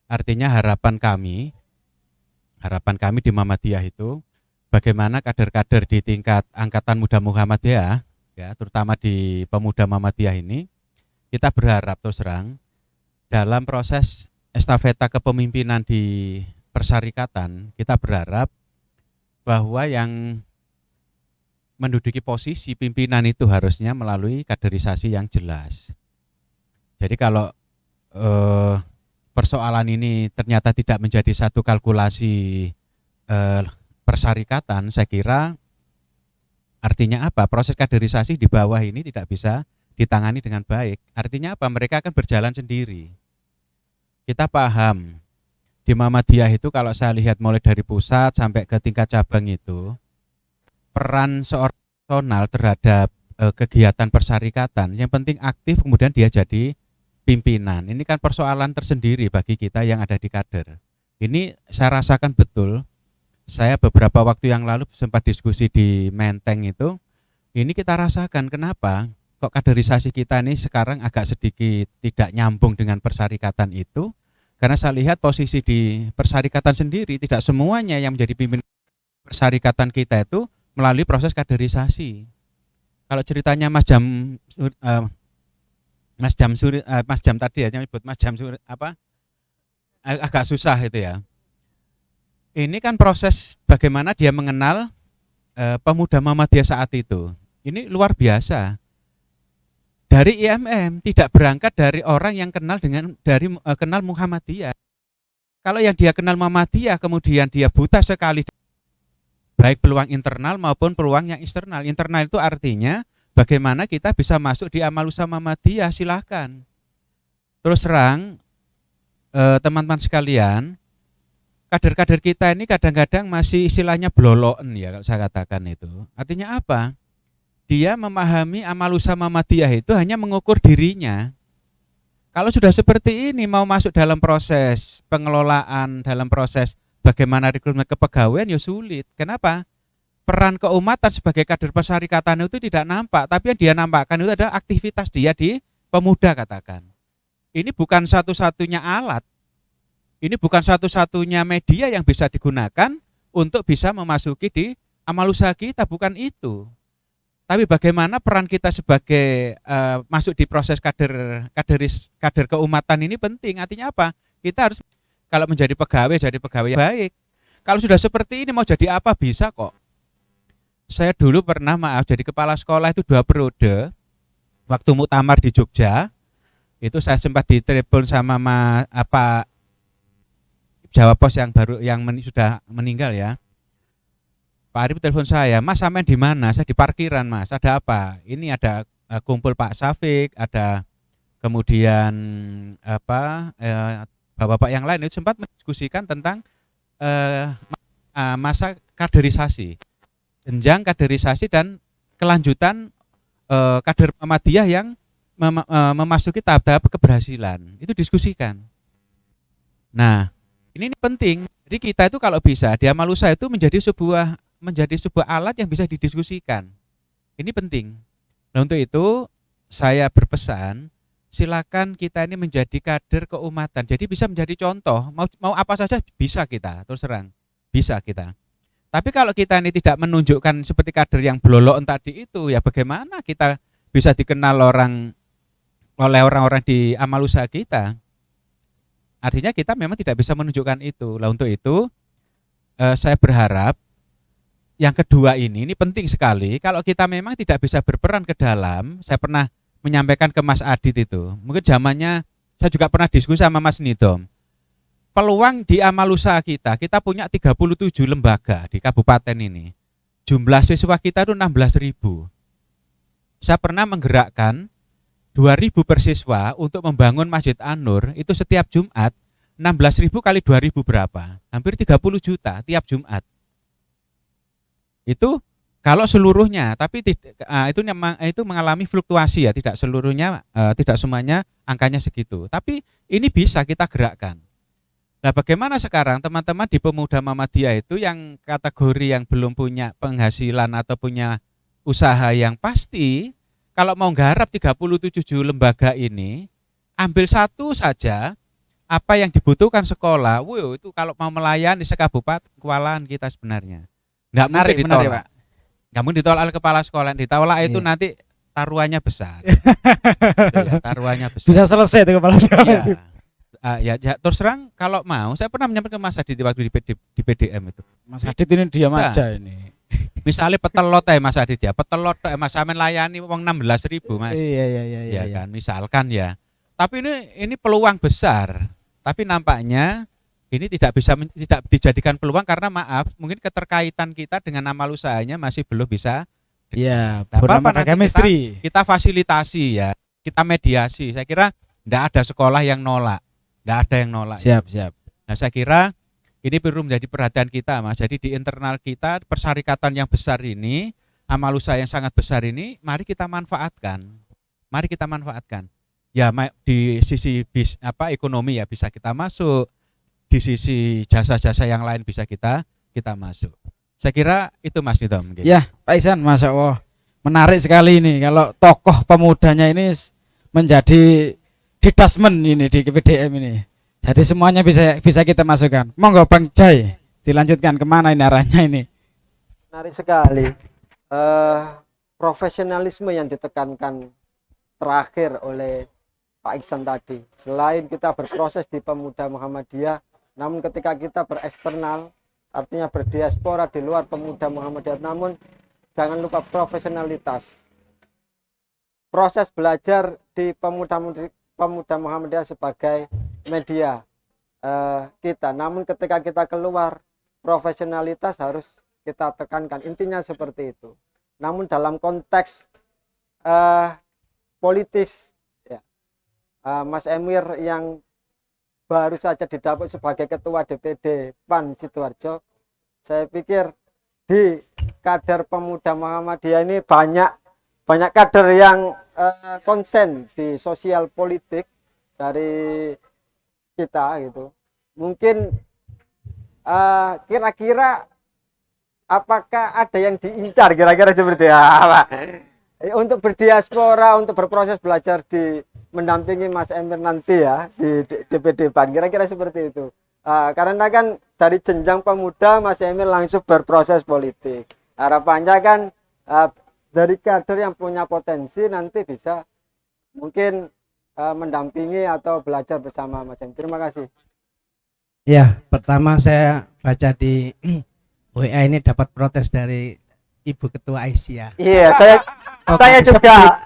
Artinya harapan kami di Muhammadiyah itu bagaimana kader-kader di tingkat Angkatan Muda Muhammadiyah, ya, terutama di Pemuda Muhammadiyah ini, kita berharap terus terang dalam proses estafeta kepemimpinan di persyarikatan, kita berharap bahwa yang menduduki posisi pimpinan itu harusnya melalui kaderisasi yang jelas. Jadi kalau persoalan ini ternyata tidak menjadi satu kalkulasi persyarikatan, saya kira artinya apa? Proses kaderisasi di bawah ini tidak bisa ditangani dengan baik. Artinya apa? Mereka akan berjalan sendiri. Kita paham di Muhammadiyah itu kalau saya lihat mulai dari pusat sampai ke tingkat cabang itu, peran seorang personal terhadap kegiatan persyarikatan yang penting aktif, kemudian dia jadi pimpinan. Ini kan persoalan tersendiri bagi kita yang ada di kader. Ini saya rasakan betul. Saya beberapa waktu yang lalu sempat diskusi di Menteng itu. Ini kita rasakan kenapa kok kaderisasi kita ini sekarang agak sedikit tidak nyambung dengan persyarikatan itu. Karena saya lihat posisi di persyarikatan sendiri tidak semuanya yang menjadi pimpinan persyarikatan kita itu melalui proses kaderisasi. Kalau ceritanya Mas Jam tadi ya, nyebut Mas Jam agak susah itu ya. Ini kan proses bagaimana dia mengenal pemuda Muhammadiyah saat itu. Ini luar biasa. Dari IMM tidak berangkat dari orang yang kenal kenal Muhammadiyah. Kalau yang dia kenal Muhammadiyah kemudian dia buta sekali baik peluang internal maupun peluang yang eksternal. Internal itu artinya bagaimana kita bisa masuk di amal usaha Muhammadiyah, silahkan. Terus terang, teman-teman sekalian, kader-kader kita ini kadang-kadang masih istilahnya bloloken ya kalau saya katakan itu. Artinya apa? Dia memahami amal usaha Muhammadiyah itu hanya mengukur dirinya. Kalau sudah seperti ini mau masuk dalam proses pengelolaan, dalam proses bagaimana rekrutmen kepegawaian ya sulit. Kenapa? Peran keumatan sebagai kader persyarikatan itu tidak nampak, tapi yang dia nampakkan itu adalah aktivitas dia di pemuda katakan. Ini bukan satu-satunya alat, ini bukan satu-satunya media yang bisa digunakan untuk bisa memasuki di amal usaha kita, bukan itu. Tapi bagaimana peran kita sebagai masuk di proses kader keumatan ini penting. Artinya apa? Kita harus kalau menjadi pegawai, jadi pegawai yang baik. Kalau sudah seperti ini mau jadi apa bisa kok. Saya dulu pernah jadi kepala sekolah itu 2 periode. Waktu muktamar di Jogja, itu saya sempat ditelepon sama Jawa Pos yang sudah meninggal ya. Pak Arif telepon saya, Mas sampean di mana? Saya di parkiran Mas. Ada apa? Ini ada kumpul Pak Safik, ada kemudian bapak-bapak yang lain itu sempat mendiskusikan tentang masa kaderisasi. Jenjang kaderisasi dan kelanjutan kader Muhammadiyah yang memasuki tahap-tahap keberhasilan. Itu diskusikan. Nah, ini penting. Jadi kita itu kalau bisa di amal usaha itu menjadi sebuah alat yang bisa didiskusikan. Ini penting. Nah, untuk itu saya berpesan, silakan kita ini menjadi kader keumatan. Jadi bisa menjadi contoh. Mau apa saja bisa kita, terus terang. Bisa kita. Tapi kalau kita ini tidak menunjukkan seperti kader yang bloloken tadi itu, ya bagaimana kita bisa dikenal oleh orang-orang di amal usaha kita? Artinya kita memang tidak bisa menunjukkan itu. Lah untuk itu saya berharap yang kedua ini penting sekali. Kalau kita memang tidak bisa berperan ke dalam, saya pernah menyampaikan ke Mas Adit itu. Mungkin zamannya saya juga pernah diskusi sama Mas Nidom. Peluang di amal usaha kita punya 37 lembaga di kabupaten ini. Jumlah siswa kita itu 16.000. Saya pernah menggerakkan 2.000 per siswa untuk membangun Masjid An-Nur, itu setiap Jumat 16.000 kali 2.000 berapa? Hampir 30 juta tiap Jumat. Itu kalau seluruhnya, tapi itu mengalami fluktuasi ya, tidak seluruhnya, tidak semuanya angkanya segitu. Tapi ini bisa kita gerakkan. Nah, bagaimana sekarang teman-teman di pemuda Muhammadiyah itu yang kategori yang belum punya penghasilan atau punya usaha yang pasti, kalau mau nggarap 37 lembaga ini, ambil satu saja apa yang dibutuhkan sekolah. Itu kalau mau melayani sekabupaten kewalahan kita sebenarnya. Nggak mungkin ditolak. Ya, Pak. Nggak mungkin ditolak oleh kepala sekolah. Ditolak itu nanti taruhannya besar. Ya, taruhannya besar. Bisa selesai itu kepala sekolah. Ya, terus terang kalau mau, saya pernah menyampaikan ke Mas Adit waktu di PDM itu. Mas Adit ini diam aja ini. Misalnya petelot Mas Aditya, petelot Mas sampean layani wong 16.000 Mas. Iya iya iya Ya kan, misalkan ya. Tapi ini peluang besar. Tapi nampaknya ini tidak dijadikan peluang karena maaf, mungkin keterkaitan kita dengan amal usahanya masih belum bisa. Iya, Nggak bernama apa-apa, nanti chemistry. Kita fasilitasi ya, kita mediasi. Saya kira tidak ada sekolah yang nolak, tidak ada yang nolak. Siap, siap. Nah, saya kira ini perlu menjadi perhatian kita, Mas. Jadi di internal kita, persyarikatan yang besar ini, amal usaha yang sangat besar ini, mari kita manfaatkan. Mari kita manfaatkan. Ya, di sisi ekonomi ya bisa kita masuk, di sisi jasa-jasa yang lain bisa kita masuk. Saya kira itu Mas Nito mungkin. Ya, Pak Ihsan, Masya Allah. Menarik sekali ini kalau tokoh pemudanya ini menjadi detachment ini di PDM ini. Jadi semuanya bisa kita masukkan. Monggo Bang Jai, dilanjutkan kemana ini arahnya ini? Menarik sekali. Profesionalisme yang ditekankan terakhir oleh Pak Ihsan tadi. Selain kita berproses di Pemuda Muhammadiyah, namun ketika kita bereksternal, artinya berdiaspora di luar Pemuda Muhammadiyah, namun jangan lupa profesionalitas. Proses belajar di Pemuda Muhammadiyah sebagai media kita, namun ketika kita keluar, profesionalitas harus kita tekankan, intinya seperti itu. Namun dalam konteks politis ya, Mas Emir yang baru saja didapuk sebagai ketua DPD PAN Sidoarjo, saya pikir di kader Pemuda Muhammadiyah ini banyak kader yang konsen di sosial politik dari kita gitu. Mungkin kira-kira apakah ada yang diincar kira-kira seperti apa? Untuk berdiaspora, untuk berproses belajar di mendampingi Mas Emir nanti ya di DPD PAN, kira-kira seperti itu. Karena kan dari jenjang pemuda Mas Emir langsung berproses politik. Harapannya kan dari kader yang punya potensi nanti bisa mungkin mendampingi atau belajar bersama Mas Emir. Terima kasih. Ya, pertama saya baca di WA ini dapat protes dari Ibu Ketua Aisyah. Iya, saya juga.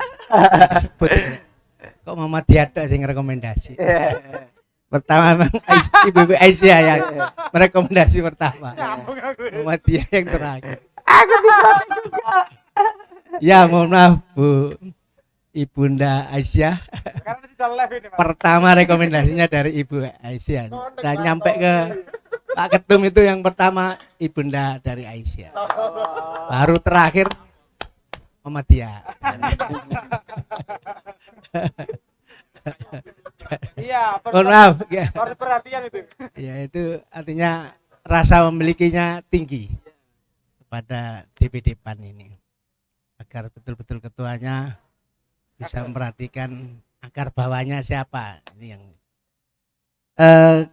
Disebut. Kok Muhammadiyah ada yang rekomendasi? Pertama memang Ibu Aisyah yang merekomendasi pertama. Muhammadiyah yang terakhir. Aku diprotes juga. Ya, mohon maaf Bu Ibunda Aisyah. Pertama rekomendasinya dari Ibu Aisyah. Dan nyampe ke Pak Ketum itu yang pertama Ibunda dari Aisyah. Baru terakhir Muhammadiyah. Iya, Mohon maaf. Ya. harus perhatian itu. Ya, itu artinya rasa memilikinya tinggi kepada DPD PAN ini. Agar betul-betul ketuanya bisa memperhatikan akar bawahnya siapa. Ini yang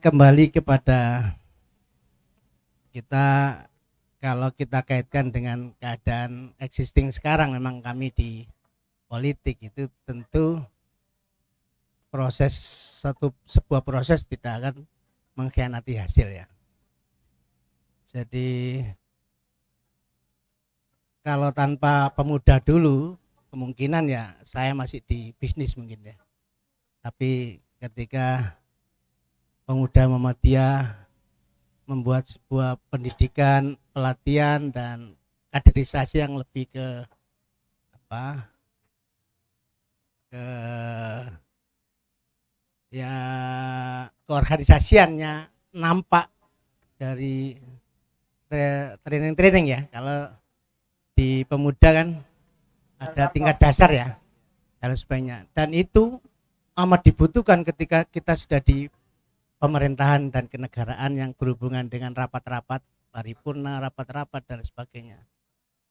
kembali kepada kita, kalau kita kaitkan dengan keadaan existing sekarang, memang kami di politik itu tentu sebuah proses tidak akan mengkhianati hasil ya. Jadi kalau tanpa pemuda dulu kemungkinan ya saya masih di bisnis mungkin ya. Tapi ketika Pemuda Muhammadiyah membuat sebuah pendidikan, pelatihan dan kaderisasi yang lebih ke keorganisasiannya nampak dari training ya. Kalau di pemuda kan ada tingkat dasar ya, dan sebagainya, dan itu amat dibutuhkan ketika kita sudah di pemerintahan dan kenegaraan yang berhubungan dengan rapat-rapat paripurna, rapat-rapat dan sebagainya.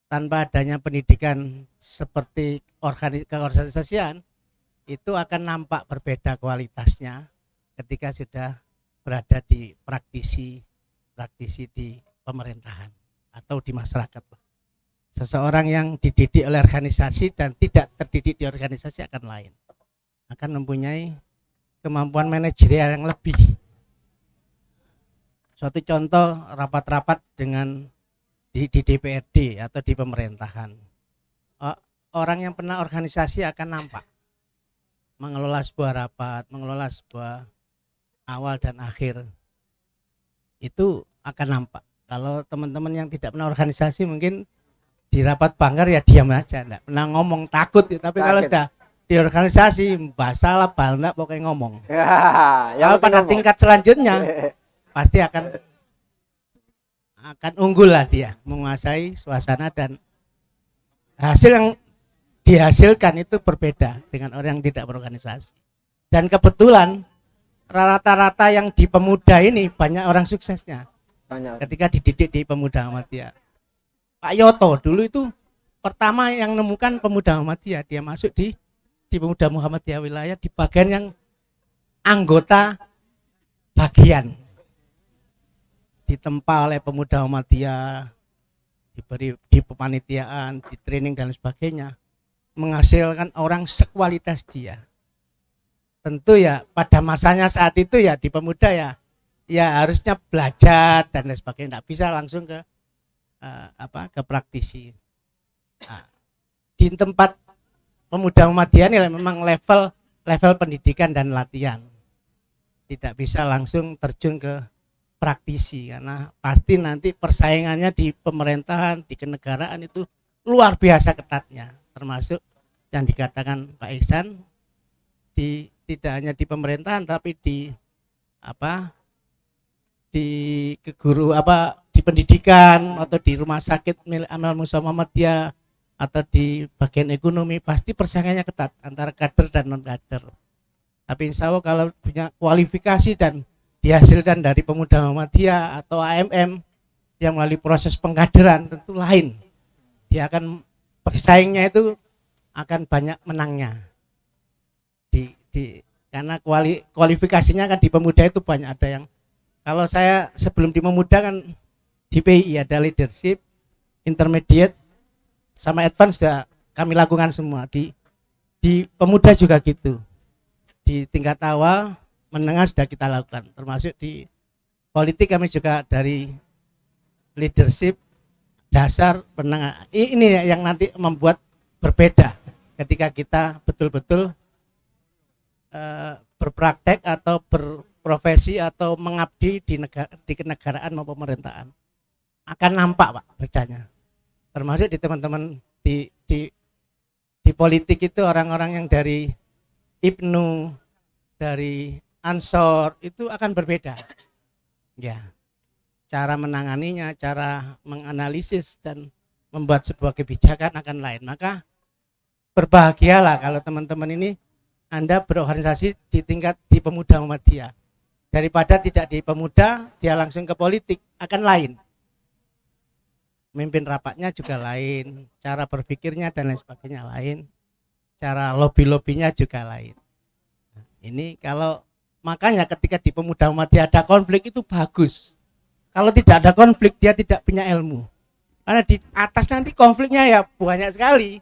Tanpa adanya pendidikan seperti keorganisasian, itu akan nampak berbeda kualitasnya ketika sudah berada di praktisi di pemerintahan atau di masyarakat. Seseorang yang dididik oleh organisasi dan tidak terdidik di organisasi akan lain, akan mempunyai kemampuan manajerial yang lebih. Suatu contoh rapat-rapat dengan di DPRD atau di pemerintahan. Orang yang pernah organisasi akan nampak mengelola sebuah rapat, mengelola sebuah awal dan akhir, itu akan nampak. Kalau teman-teman yang tidak pernah organisasi mungkin di rapat banggar ya diam aja, enggak pernah ngomong, takut ya. Tapi kalau Takut. sudah di organisasi masalah balik pokoknya ngomong. Ya, yang Kalau pada penting tingkat selanjutnya pasti akan unggul lah, dia menguasai suasana dan hasil yang dihasilkan itu berbeda dengan orang yang tidak berorganisasi. Dan kebetulan rata-rata yang di pemuda ini banyak orang suksesnya banyak. ketika dididik di pemuda Muhammadiyah. Pak Yoto dulu itu pertama yang menemukan pemuda Muhammadiyah, dia masuk di pemuda Muhammadiyah wilayah di bagian yang anggota bagian, ditempa oleh pemuda Muhammadiyah, diberi di kepanitiaan, di training dan sebagainya, menghasilkan orang sekualitas dia. Tentu ya pada masanya saat itu ya di pemuda ya harusnya belajar dan lain sebagainya, tidak bisa langsung ke ke praktisi. Nah, di tempat pemuda Muhammadiyah ini memang level pendidikan dan latihan, tidak bisa langsung terjun ke praktisi karena pasti nanti persaingannya di pemerintahan, di kenegaraan itu luar biasa ketatnya, termasuk yang dikatakan Pak Ihsan, tidak hanya di pemerintahan tapi di di pendidikan atau di rumah sakit milik Amal Musa Muhammadiyah atau di bagian ekonomi pasti persaingannya ketat antara kader dan non kader. Tapi insya Allah kalau punya kualifikasi dan dihasilkan dari pemuda Muhammadiyah atau AMM yang melalui proses pengkaderan tentu lain. Dia akan bersaingnya itu akan banyak menangnya. Karena kualifikasinya kan di pemuda itu banyak, ada yang kalau saya sebelum di pemuda kan di PI ada leadership, intermediate sama advance sudah kami lakukan semua. Di pemuda juga gitu. Di tingkat awal, menengah sudah kita lakukan. Termasuk di politik kami juga dari leadership, dasar, menengah. Ini yang nanti membuat berbeda ketika kita betul-betul berpraktek atau berprofesi atau mengabdi di kenegaraan maupun pemerintahan. Akan nampak Pak bedanya. Termasuk di teman-teman di politik itu orang-orang yang dari Ibnu, dari Ansor itu akan berbeda. Ya. Cara menanganinya, cara menganalisis dan membuat sebuah kebijakan akan lain. Maka berbahagialah kalau teman-teman ini Anda berorganisasi di tingkat di pemuda Muhammadiyah. Daripada tidak di pemuda, dia langsung ke politik, akan lain. Memimpin rapatnya juga lain, cara berpikirnya dan lain sebagainya lain, cara lobby-lobbynya juga lain. Ini kalau makanya ketika di pemuda Muhammadiyah ada konflik itu bagus. Kalau tidak ada konflik dia tidak punya ilmu. Karena di atas nanti konfliknya ya banyak sekali.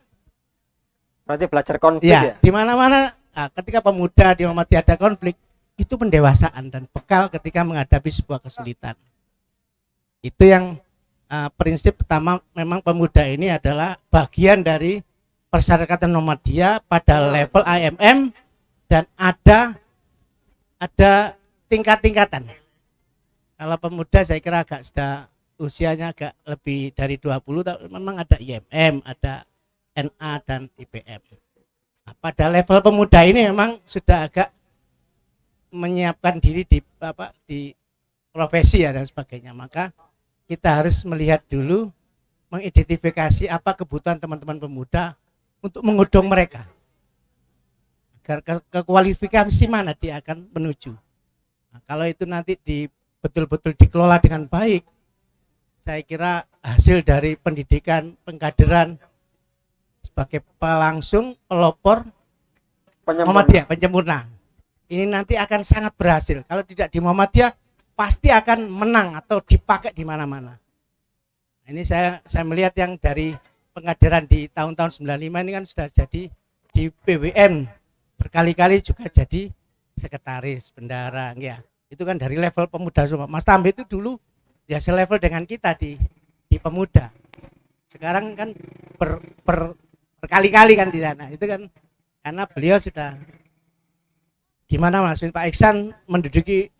Berarti belajar konflik Ya, ya? di mana-mana ketika pemuda di Muhammadiyah ada konflik itu pendewasaan dan bekal ketika menghadapi sebuah kesulitan. Itu yang prinsip pertama, memang pemuda ini adalah bagian dari persyaratan Muhammadiyah pada level AMM dan ada tingkat-tingkatan. Kalau pemuda saya kira agak sudah usianya agak lebih dari 20, tapi memang ada IMM, ada NA dan IPM. Nah, pada level pemuda ini memang sudah agak menyiapkan diri di profesi ya dan sebagainya. Maka kita harus melihat dulu, mengidentifikasi apa kebutuhan teman-teman pemuda untuk menggodong mereka. Agar ke kualifikasi mana dia akan menuju. Nah, kalau itu nanti betul-betul dikelola dengan baik, saya kira hasil dari pendidikan, pengkaderan sebagai pelangsung, pelopor Muhammadiyah, penyempurna. Ini nanti akan sangat berhasil. Kalau tidak di Muhammadiyah, pasti akan menang atau dipakai di mana-mana. Ini saya melihat yang dari pengkaderan di tahun-tahun 95 ini kan sudah jadi di PWM, berkali-kali juga jadi sekretaris, bendara, ya. Itu kan dari level pemuda semua. Mas Tambe itu dulu ya selevel dengan kita di di pemuda. Sekarang kan berkali-kali kan di sana. Itu kan karena beliau sudah gimana Mas Pak Iksan menduduki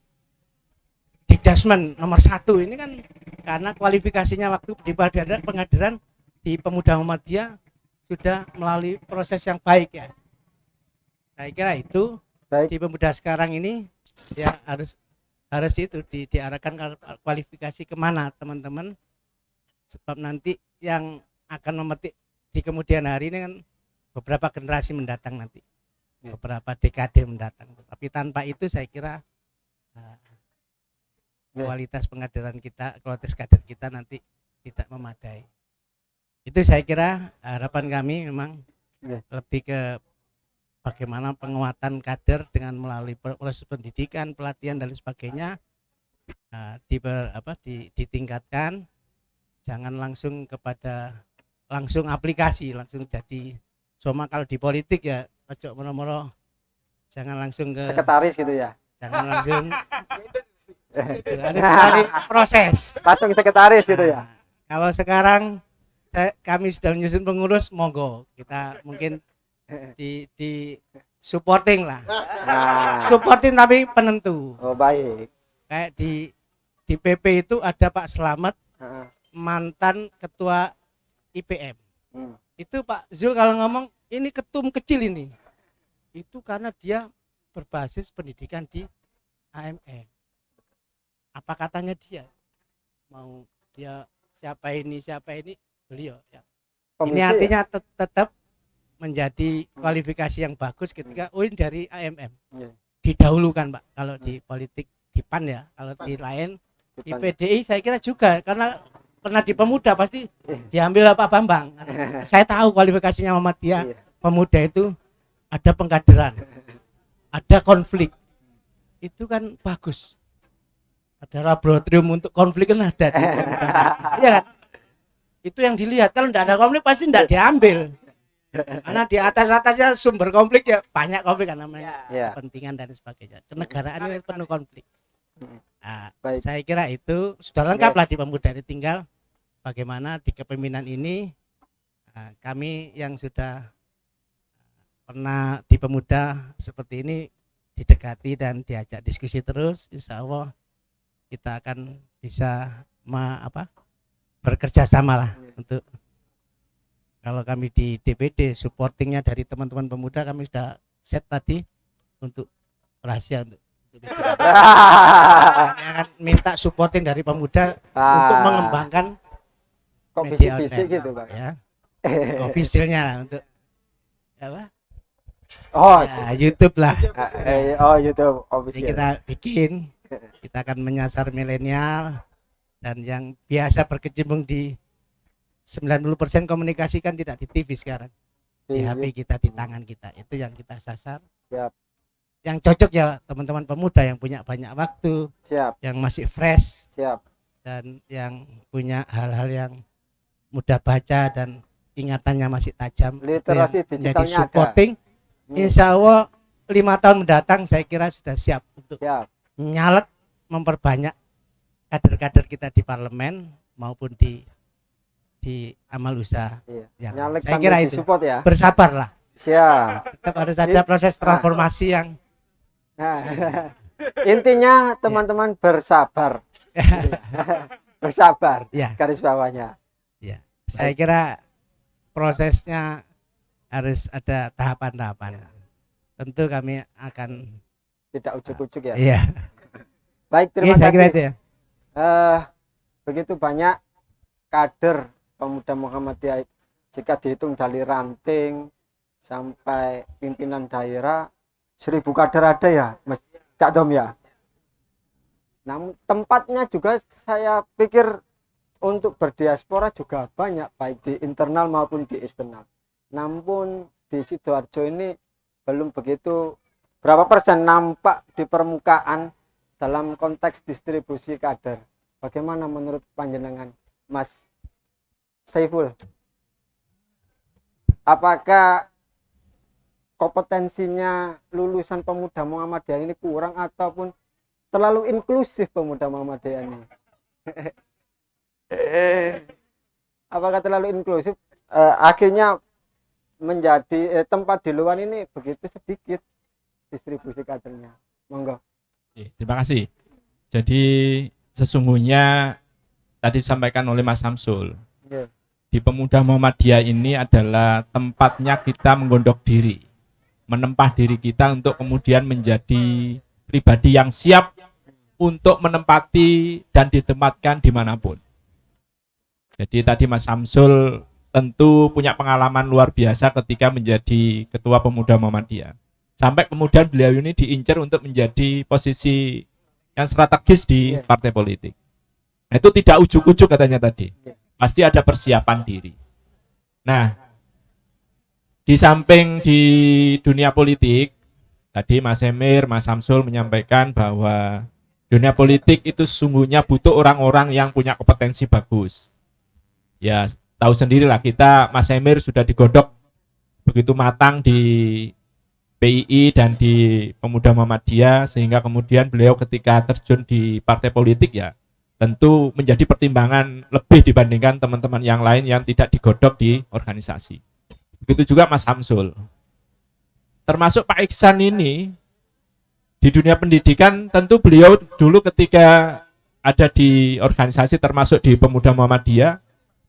Dikdasmen nomor 1 ini kan karena kualifikasinya waktu di pengadilan di Pemuda Muhammadiyah sudah melalui proses yang baik ya. Saya kira itu Baik. di pemuda sekarang ini ya harus itu diarahkan kualifikasi kemana teman-teman, sebab nanti yang akan memetik di kemudian hari ini kan beberapa generasi mendatang nanti, beberapa dekade mendatang. Tapi tanpa itu saya kira kualitas pengadilan kita, kualitas kader kita nanti tidak memadai. Itu saya kira harapan kami memang lebih ke bagaimana penguatan kader dengan melalui proses pendidikan, pelatihan dan sebagainya ditingkatkan. Jangan langsung kepada langsung aplikasi, langsung jadi soma. Kalau di politik ya ojo moro-moro, jangan langsung ke Sekretaris gitu ya. jangan langsung harus sekali proses. Langsung sekretaris gitu ya. Kalau sekarang kami sudah menyusun pengurus, monggo kita mungkin di supporting lah. Nah, Supporting tapi penentu. oh baik. Kayak di PP itu ada Pak Slamet, Heeh. mantan ketua IPM. Hmm. Itu Pak Zul kalau ngomong ini ketum kecil ini. Itu karena dia berbasis pendidikan di AMM. Apa katanya dia? Mau dia siapa ini beliau ya. Ini Komisi artinya tetap menjadi kualifikasi yang bagus ketika ini dari AMM. Iya. Didahulukan Pak kalau di politik di PAN ya. Kalau di lain di PDI saya kira juga karena pernah di pemuda pasti diambil Pak Bambang. Saya tahu kualifikasinya Muhammadiyah. Iya. Pemuda itu ada pengkaderan, ada konflik. Itu kan bagus. Ada laboratorium untuk konflik kan ada di pemuda. Iya kan? Itu yang dilihat. Kalau tidak ada konflik pasti tidak diambil. Karena di atasnya sumber konflik ya banyak konflik kan namanya. Ya. Kepentingan dan sebagainya. Kenegaraan ini penuh konflik. Nah, Baik. saya kira itu sudah lengkap lah di pemuda. Ini tinggal bagaimana di kepemimpinan ini kami yang sudah pernah di pemuda seperti ini didekati dan diajak diskusi terus. Insya Allah kita akan bisa bekerja sama lah untuk kalau kami di DPD supportingnya dari teman-teman pemuda kami sudah set tadi untuk rahasia untuk kami akan minta supporting dari pemuda untuk mengembangkan kok media bisik-bisik online, gitu, Pak. ya officialnya lah untuk apa Oh, ya, YouTube lah. oh YouTube Jadi official. kita bikin, kita akan menyasar milenial dan yang biasa berkecimpung di 90% komunikasi kan tidak di TV sekarang, di HP kita, di tangan kita, itu yang kita sasar. Siap. Yang cocok ya teman-teman pemuda yang punya banyak waktu, Siap, yang masih fresh siap. dan yang punya hal-hal yang mudah baca dan ingatannya masih tajam. Itu Literasi yang menjadi digitalnya ada. supporting. Insya Allah 5 tahun mendatang saya kira sudah siap untuk Siap. nyalek memperbanyak kader-kader kita di parlemen maupun di amal usaha. Iya. Yang Nyalek saya sambil kira itu disupport ya. bersabarlah. Siap. Tetap harus ada proses transformasi yang Nah, intinya teman-teman bersabar. Bersabar. ya, Garis bawahnya. ya. Saya kira prosesnya harus ada tahapan-tahapan. Tentu kami akan Tidak ujuk-ujuk ya. iya. Baik, Iya, terima saya kira kasih. itu ya. Begitu banyak kader pemuda Muhammadiyah jika dihitung dari ranting sampai pimpinan daerah 1000 kader ada ya, Mas Cak Dom ya. Namun tempatnya juga saya pikir untuk berdiaspora juga banyak baik di internal maupun di eksternal. Namun di Sidoarjo ini belum begitu berapa persen nampak di permukaan dalam konteks distribusi kader. Bagaimana menurut panjenengan, Mas Saiful? Apakah kompetensinya lulusan pemuda Muhammadiyah ini kurang ataupun terlalu inklusif pemuda Muhammadiyah ini? apakah terlalu inklusif? Akhirnya menjadi tempat di luar ini begitu sedikit distribusi kadernya. Monggo. Oke, terima kasih. Jadi sesungguhnya tadi disampaikan oleh Mas Samsul, Nggih. di Pemuda Muhammadiyah ini adalah tempatnya kita menggondok diri, menempah diri kita untuk kemudian menjadi pribadi yang siap untuk menempati dan ditempatkan dimanapun. Jadi tadi Mas Samsul tentu punya pengalaman luar biasa ketika menjadi Ketua Pemuda Muhammadiyah. Sampai kemudian beliau ini diincar untuk menjadi posisi yang strategis di partai politik. Nah, itu tidak ujuk-ujuk katanya tadi. Pasti ada persiapan diri. Nah, di samping di dunia politik, tadi Mas Emir, Mas Samsul menyampaikan bahwa dunia politik itu sesungguhnya butuh orang-orang yang punya kompetensi bagus. Ya, tahu sendirilah kita, Mas Emir sudah digodok begitu matang di PII dan di Pemuda Muhammadiyah, sehingga kemudian beliau ketika terjun di partai politik ya tentu menjadi pertimbangan lebih dibandingkan teman-teman yang lain yang tidak digodok di organisasi. Begitu juga Mas Samsul. Termasuk Pak Iksan ini di dunia pendidikan, tentu beliau dulu ketika ada di organisasi termasuk di Pemuda Muhammadiyah,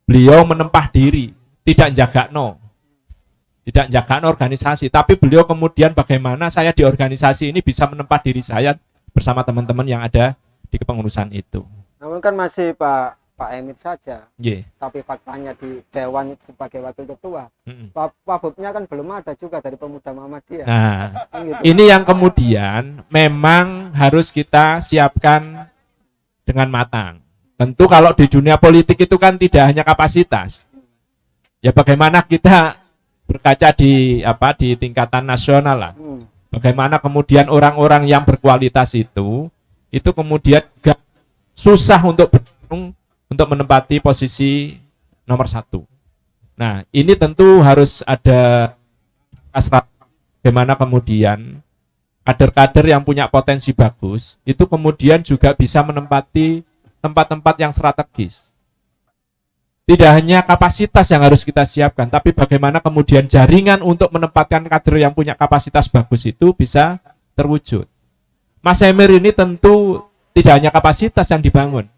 beliau menempah diri, tidak jaga organisasi, tapi beliau kemudian bagaimana saya di organisasi ini bisa menempa diri saya bersama teman-teman yang ada di kepengurusan itu. Namun kan masih Pak Emir saja. Yeah. Tapi faktanya di Dewan itu sebagai wakil ketua, Wabubnya kan belum ada juga dari Pemuda Muhammadiyah. Nah, Kan gitu. ini yang kemudian memang harus kita siapkan dengan matang. Tentu kalau di dunia politik itu kan tidak hanya kapasitas. Ya bagaimana kita berkaca di tingkatan nasional lah. Bagaimana kemudian orang-orang yang berkualitas itu kemudian gak susah untuk bertarung untuk menempati posisi nomor 1. Nah, ini tentu harus ada bagaimana kemudian kader-kader yang punya potensi bagus itu kemudian juga bisa menempati tempat-tempat yang strategis. Tidak hanya kapasitas yang harus kita siapkan, tapi bagaimana kemudian jaringan untuk menempatkan kader yang punya kapasitas bagus itu bisa terwujud. Mas Emir ini tentu tidak hanya kapasitas yang dibangun,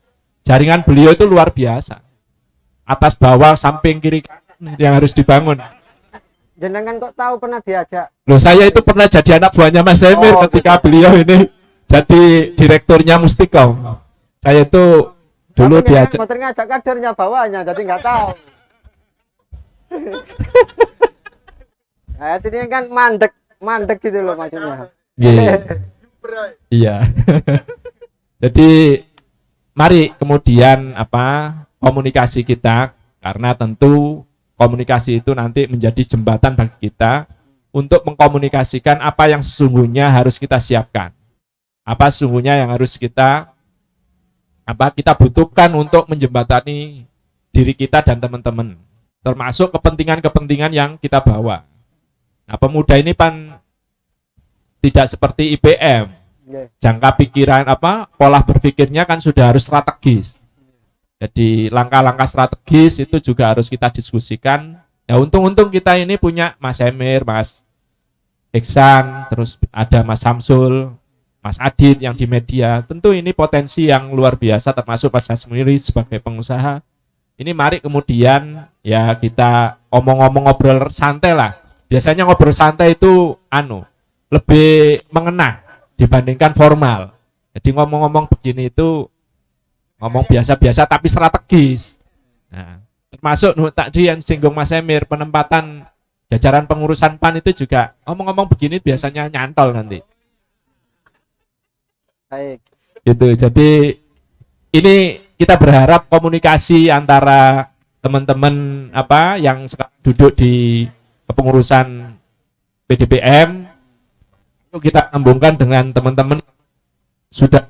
jaringan beliau itu luar biasa. Atas bawah, samping, kiri, kanan yang harus dibangun. Jenengan kok tahu pernah diajak? Loh, saya itu pernah jadi anak buahnya Mas Emir ketika beliau ini jadi direkturnya Mustiqom. Saya itu dulu diajak. Motor ngajak kadernya bawahnya, jadi nggak tahu. Nah, ini kan mandek gitu loh maksudnya. Iya. Jadi mari kemudian komunikasi kita, karena tentu komunikasi itu nanti menjadi jembatan bagi kita untuk mengkomunikasikan apa yang sesungguhnya harus kita siapkan. Apa sesungguhnya yang harus kita butuhkan untuk menjembatani diri kita dan teman-teman, termasuk kepentingan-kepentingan yang kita bawa. Nah, pemuda ini tidak seperti IPM, jangka pikiran pola berpikirnya kan sudah harus strategis. Jadi langkah-langkah strategis itu juga harus kita diskusikan. Ya untung-untung kita ini punya Mas Emir, Mas Iksan, terus ada Mas Samsul, Mas Adit yang di media. Tentu ini potensi yang luar biasa, termasuk Mas Jasmuri sebagai pengusaha. Ini mari kemudian ya kita omong-omong ngobrol santai lah. Biasanya ngobrol santai itu lebih mengena dibandingkan formal. Jadi ngomong-ngomong begini itu ngomong biasa-biasa tapi strategis. Nah, termasuk tadi yang singgung Mas Emir, penempatan jajaran pengurusan PAN itu juga ngomong-ngomong begini biasanya nyantol nanti. Baik. Gitu. Jadi ini kita berharap komunikasi antara teman-teman yang sekarang duduk di kepengurusan PDPM itu kita sambungkan dengan teman-teman sudah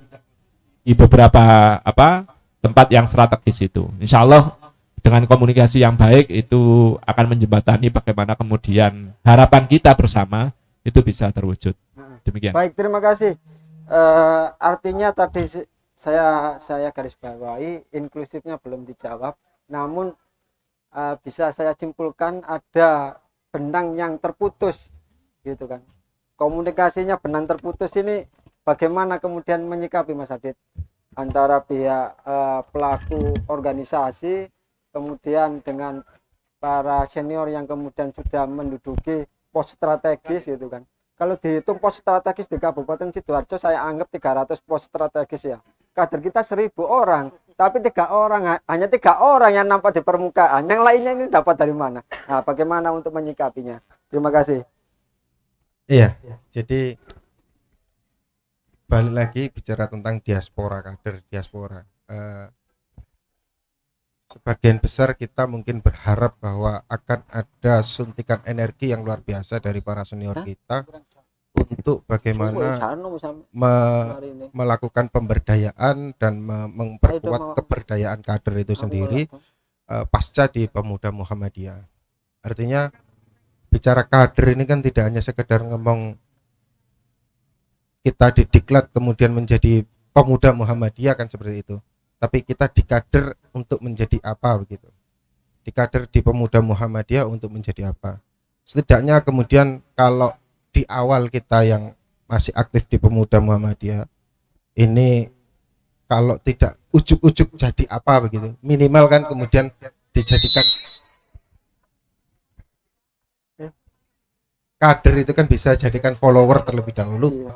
di beberapa tempat yang strategis itu. Insya Allah dengan komunikasi yang baik itu akan menjembatani bagaimana kemudian harapan kita bersama itu bisa terwujud. Demikian. Baik, terima kasih. Artinya tadi saya garis bawahi inklusifnya belum dijawab, namun bisa saya simpulkan ada benang yang terputus gitu kan. Komunikasinya benang terputus ini bagaimana kemudian menyikapi Mas Adit antara pihak pelaku organisasi kemudian dengan para senior yang kemudian sudah menduduki pos strategis gitu kan. Kalau dihitung pos strategis di Kabupaten Sidoarjo saya anggap 300 pos strategis ya. Kader kita 1000 orang, tapi hanya 3 orang yang nampak di permukaan. Yang lainnya ini dapat dari mana? Nah, bagaimana untuk menyikapinya? Terima kasih. Iya, jadi balik lagi bicara tentang diaspora, kader diaspora. Sebagian besar kita mungkin berharap bahwa akan ada suntikan energi yang luar biasa dari para senior kita untuk bagaimana melakukan pemberdayaan dan memperkuat keberdayaan kader itu sendiri pasca di Pemuda Muhammadiyah. Artinya bicara kader ini kan tidak hanya sekedar ngomong kita didiklat kemudian menjadi pemuda Muhammadiyah kan seperti itu. Tapi kita dikader untuk menjadi apa begitu. Dikader di Pemuda Muhammadiyah untuk menjadi apa. Setidaknya kemudian kalau di awal kita yang masih aktif di Pemuda Muhammadiyah ini kalau tidak ujuk-ujuk jadi apa begitu. Minimal kan kemudian dijadikan kader itu kan bisa jadikan follower terlebih dahulu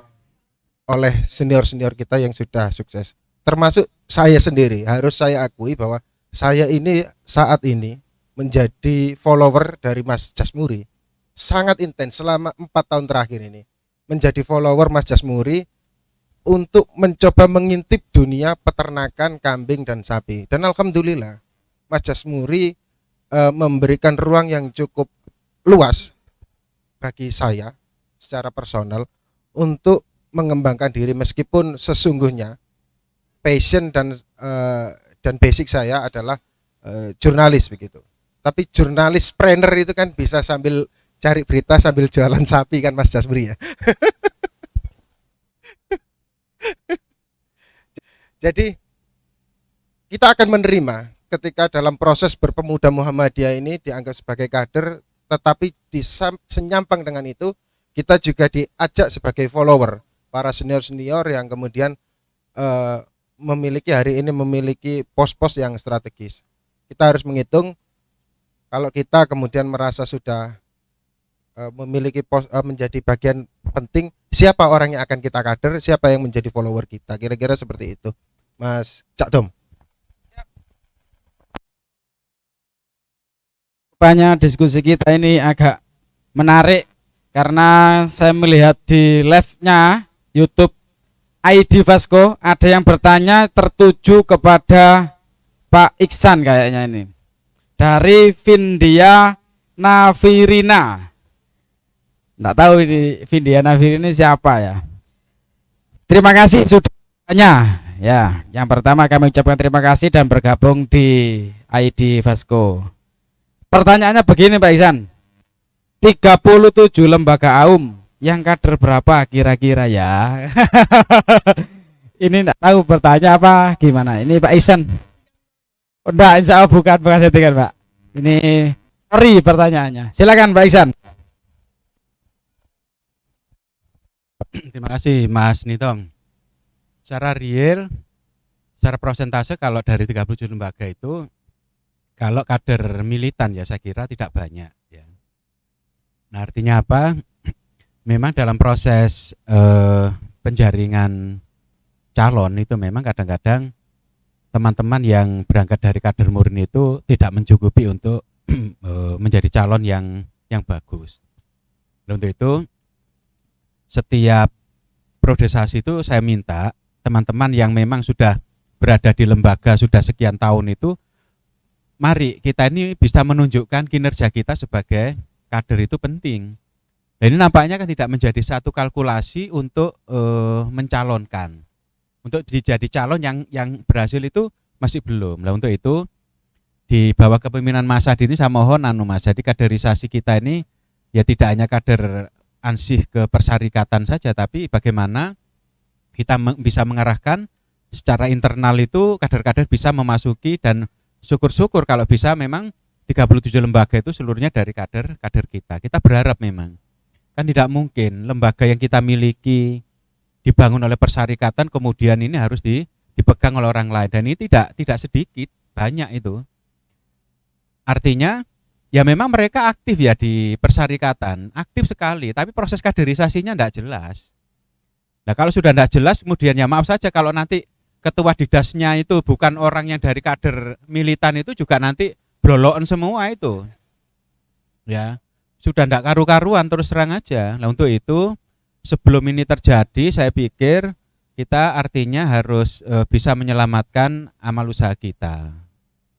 oleh senior-senior kita yang sudah sukses. Termasuk saya sendiri, harus saya akui bahwa saya ini saat ini menjadi follower dari Mas Jasmuri sangat intens selama 4 tahun terakhir ini, menjadi follower Mas Jasmuri untuk mencoba mengintip dunia peternakan kambing dan sapi. Dan alhamdulillah Mas Jasmuri memberikan ruang yang cukup luas bagi saya secara personal untuk mengembangkan diri, meskipun sesungguhnya passion dan basic saya adalah jurnalis begitu. Tapi jurnalis trainer itu kan bisa sambil cari berita sambil jualan sapi kan Mas Jasmuri ya. Jadi kita akan menerima ketika dalam proses berpemuda Muhammadiyah ini dianggap sebagai kader, tetapi senyampang dengan itu kita juga diajak sebagai follower para senior-senior yang kemudian hari ini memiliki pos-pos yang strategis. Kita harus menghitung kalau kita kemudian merasa sudah memiliki menjadi bagian penting, siapa orang yang akan kita kader, siapa yang menjadi follower kita. Kira-kira seperti itu, Mas Cak Dom. Rupanya diskusi kita ini agak menarik karena saya melihat di live-nya YouTube ID Vasco ada yang bertanya tertuju kepada Pak Iksan kayaknya ini dari Vindia Nafirina. Nggak tahu ini Vindia Nafirina siapa ya. Terima kasih sudah tanya ya. Yang pertama kami ucapkan terima kasih dan bergabung di ID Vasco. Pertanyaannya begini Pak Iksan, 37 lembaga AUM yang kader berapa kira-kira ya? Ini enggak tahu bertanya apa gimana. Ini Pak Isan. Enggak, insya Allah bukan pengasihkan Pak. Ini sorry pertanyaannya. Silakan Pak Isan. Terima kasih Mas Nitong. Secara real, secara prosentase kalau dari 37 lembaga itu, kalau kader militan ya saya kira tidak banyak ya. Nah artinya apa? Memang dalam proses penjaringan calon itu memang kadang-kadang teman-teman yang berangkat dari kader murni itu tidak mencukupi untuk menjadi calon yang bagus. Dan untuk itu setiap priorisasi itu saya minta teman-teman yang memang sudah berada di lembaga sudah sekian tahun itu, mari kita ini bisa menunjukkan kinerja kita sebagai kader itu penting. Dan ini nampaknya kan tidak menjadi satu kalkulasi untuk mencalonkan. Untuk jadi calon yang berhasil itu masih belum. Nah untuk itu di bawah kepemimpinan Mas Adi ini saya mohon Mas, jadi kaderisasi kita ini ya tidak hanya kader ansih ke persyarikatan saja, tapi bagaimana kita bisa mengarahkan secara internal itu kader-kader bisa memasuki, dan syukur-syukur kalau bisa memang 37 lembaga itu seluruhnya dari kader kita. Kita berharap memang kan tidak mungkin lembaga yang kita miliki dibangun oleh persyarikatan kemudian ini harus dipegang oleh orang lain, dan ini tidak sedikit, banyak itu. Artinya ya memang mereka aktif ya di persyarikatan, aktif sekali, tapi proses kaderisasinya tidak jelas. Nah kalau sudah tidak jelas kemudian ya maaf saja kalau nanti ketua didasnya itu bukan orang yang dari kader militan, itu juga nanti blolokan semua itu. Ya, sudah tidak karu-karuan, terus terang aja. Nah untuk itu sebelum ini terjadi saya pikir kita artinya harus bisa menyelamatkan amal usaha kita.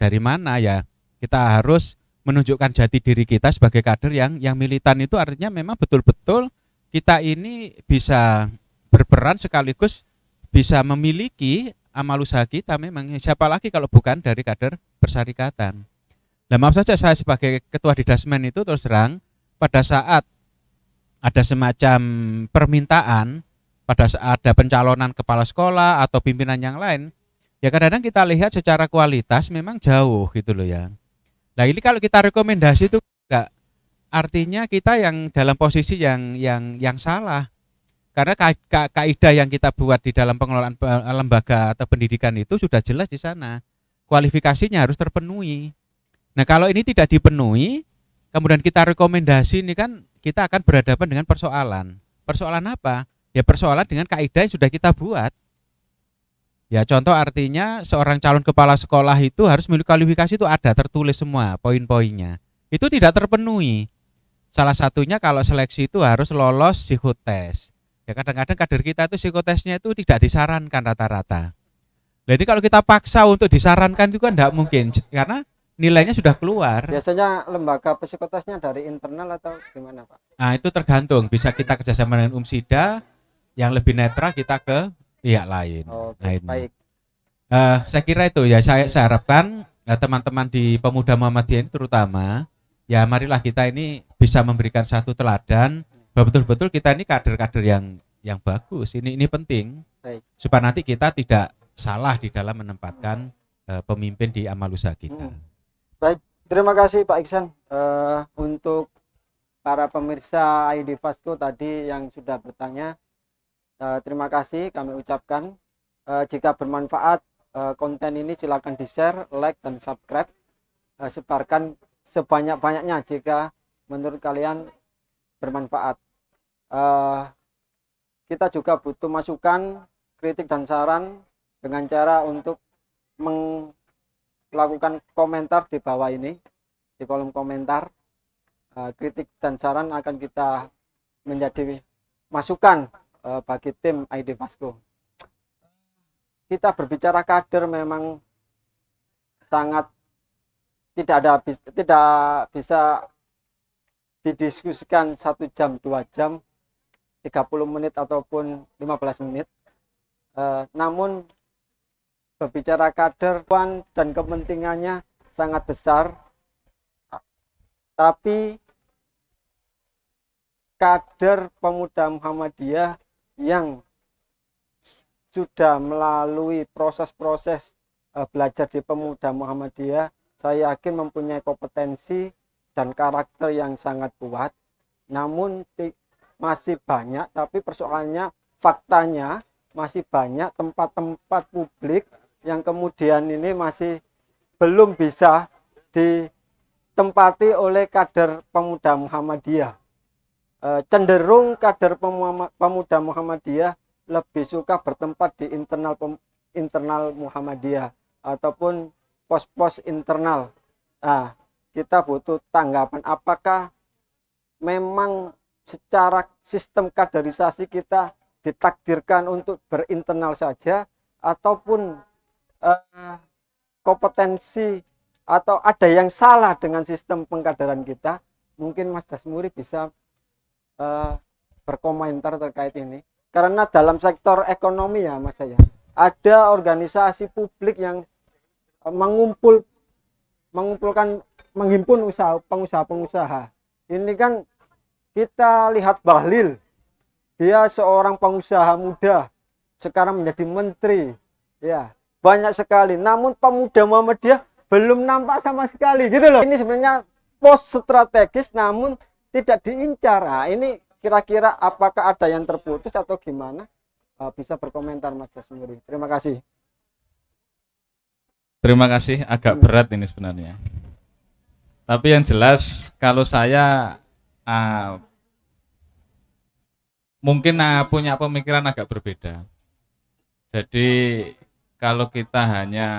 Dari mana ya? Kita harus menunjukkan jati diri kita sebagai kader yang militan, itu artinya memang betul-betul kita ini bisa berperan sekaligus bisa memiliki amal usaha kita. Memang siapa lagi kalau bukan dari kader persyarikatan. Nah maaf saja saya sebagai ketua didasmen itu terus terang pada saat ada semacam permintaan, pada saat ada pencalonan kepala sekolah atau pimpinan yang lain, ya kadang-kadang kita lihat secara kualitas memang jauh gitu loh ya. Nah ini kalau kita rekomendasi itu enggak, artinya kita yang dalam posisi yang salah. Karena kaidah yang kita buat di dalam pengelolaan lembaga atau pendidikan itu sudah jelas di sana. Kualifikasinya harus terpenuhi. Nah kalau ini tidak dipenuhi, kemudian kita rekomendasi, ini kan kita akan berhadapan dengan persoalan. Persoalan apa? Ya persoalan dengan kaidah yang sudah kita buat. Ya contoh artinya seorang calon kepala sekolah itu harus memiliki kualifikasi, itu ada tertulis semua poin-poinnya. Itu tidak terpenuhi. Salah satunya kalau seleksi itu harus lolos psikotes. Ya kadang-kadang kader kita itu psikotesnya itu tidak disarankan rata-rata. Jadi kalau kita paksa untuk disarankan itu kan tidak mungkin, karena nilainya sudah keluar. Biasanya lembaga psikotesnya dari internal atau gimana Pak? Nah itu tergantung, bisa kita kerjasama dengan UMSIDA, yang lebih netral kita ke pihak lain. Oke, Nah, ini. baik. Saya kira itu ya, saya harapkan teman-teman di Pemuda Muhammadiyah ini terutama, ya marilah kita ini bisa memberikan satu teladan bahwa betul-betul kita ini kader-kader yang bagus. Ini penting, Baik. supaya nanti kita tidak salah di dalam menempatkan pemimpin di amal usaha kita. Baik, terima kasih Pak Iksan untuk para pemirsa ID Vasco tadi yang sudah bertanya. Terima kasih kami ucapkan. Jika bermanfaat konten ini silakan di-share, like dan subscribe. Sebarkan sebanyak-banyaknya jika menurut kalian bermanfaat. Kita juga butuh masukan, kritik dan saran dengan cara untuk melakukan komentar di bawah ini, di kolom komentar. Kritik dan saran akan kita menjadi masukan bagi tim ID Vasco. Kita berbicara kader memang sangat tidak bisa didiskusikan 1 jam, 2 jam, 30 menit ataupun 15 menit. Namun berbicara kader dan kepentingannya sangat besar, tapi kader Pemuda Muhammadiyah yang sudah melalui proses-proses belajar di Pemuda Muhammadiyah, saya yakin mempunyai kompetensi dan karakter yang sangat kuat. Namun masih banyak, tapi persoalannya faktanya masih banyak tempat-tempat publik yang kemudian ini masih belum bisa ditempati oleh kader Pemuda Muhammadiyah. Cenderung kader Pemuda Muhammadiyah lebih suka bertempat di internal Muhammadiyah ataupun pos-pos internal. Nah, kita butuh tanggapan apakah memang secara sistem kaderisasi kita ditakdirkan untuk berinternal saja, ataupun kompetensi atau ada yang salah dengan sistem pengkaderan kita. Mungkin Mas Dasmuri bisa berkomentar terkait ini. Karena dalam sektor ekonomi ya Mas saya, ada organisasi publik yang menghimpun pengusaha-pengusaha. Ini kan kita lihat Bahlil, dia seorang pengusaha muda, sekarang menjadi menteri, ya banyak sekali. Namun Pemuda Muhammadiyah belum nampak sama sekali gitu loh. Ini sebenarnya pos strategis namun tidak diincar. Nah, ini kira-kira apakah ada yang terputus atau gimana? Bisa berkomentar Mas Jasmuri. Terima kasih. Terima kasih, agak berat ini sebenarnya. Tapi yang jelas kalau saya mungkin punya pemikiran agak berbeda. Jadi kalau kita hanya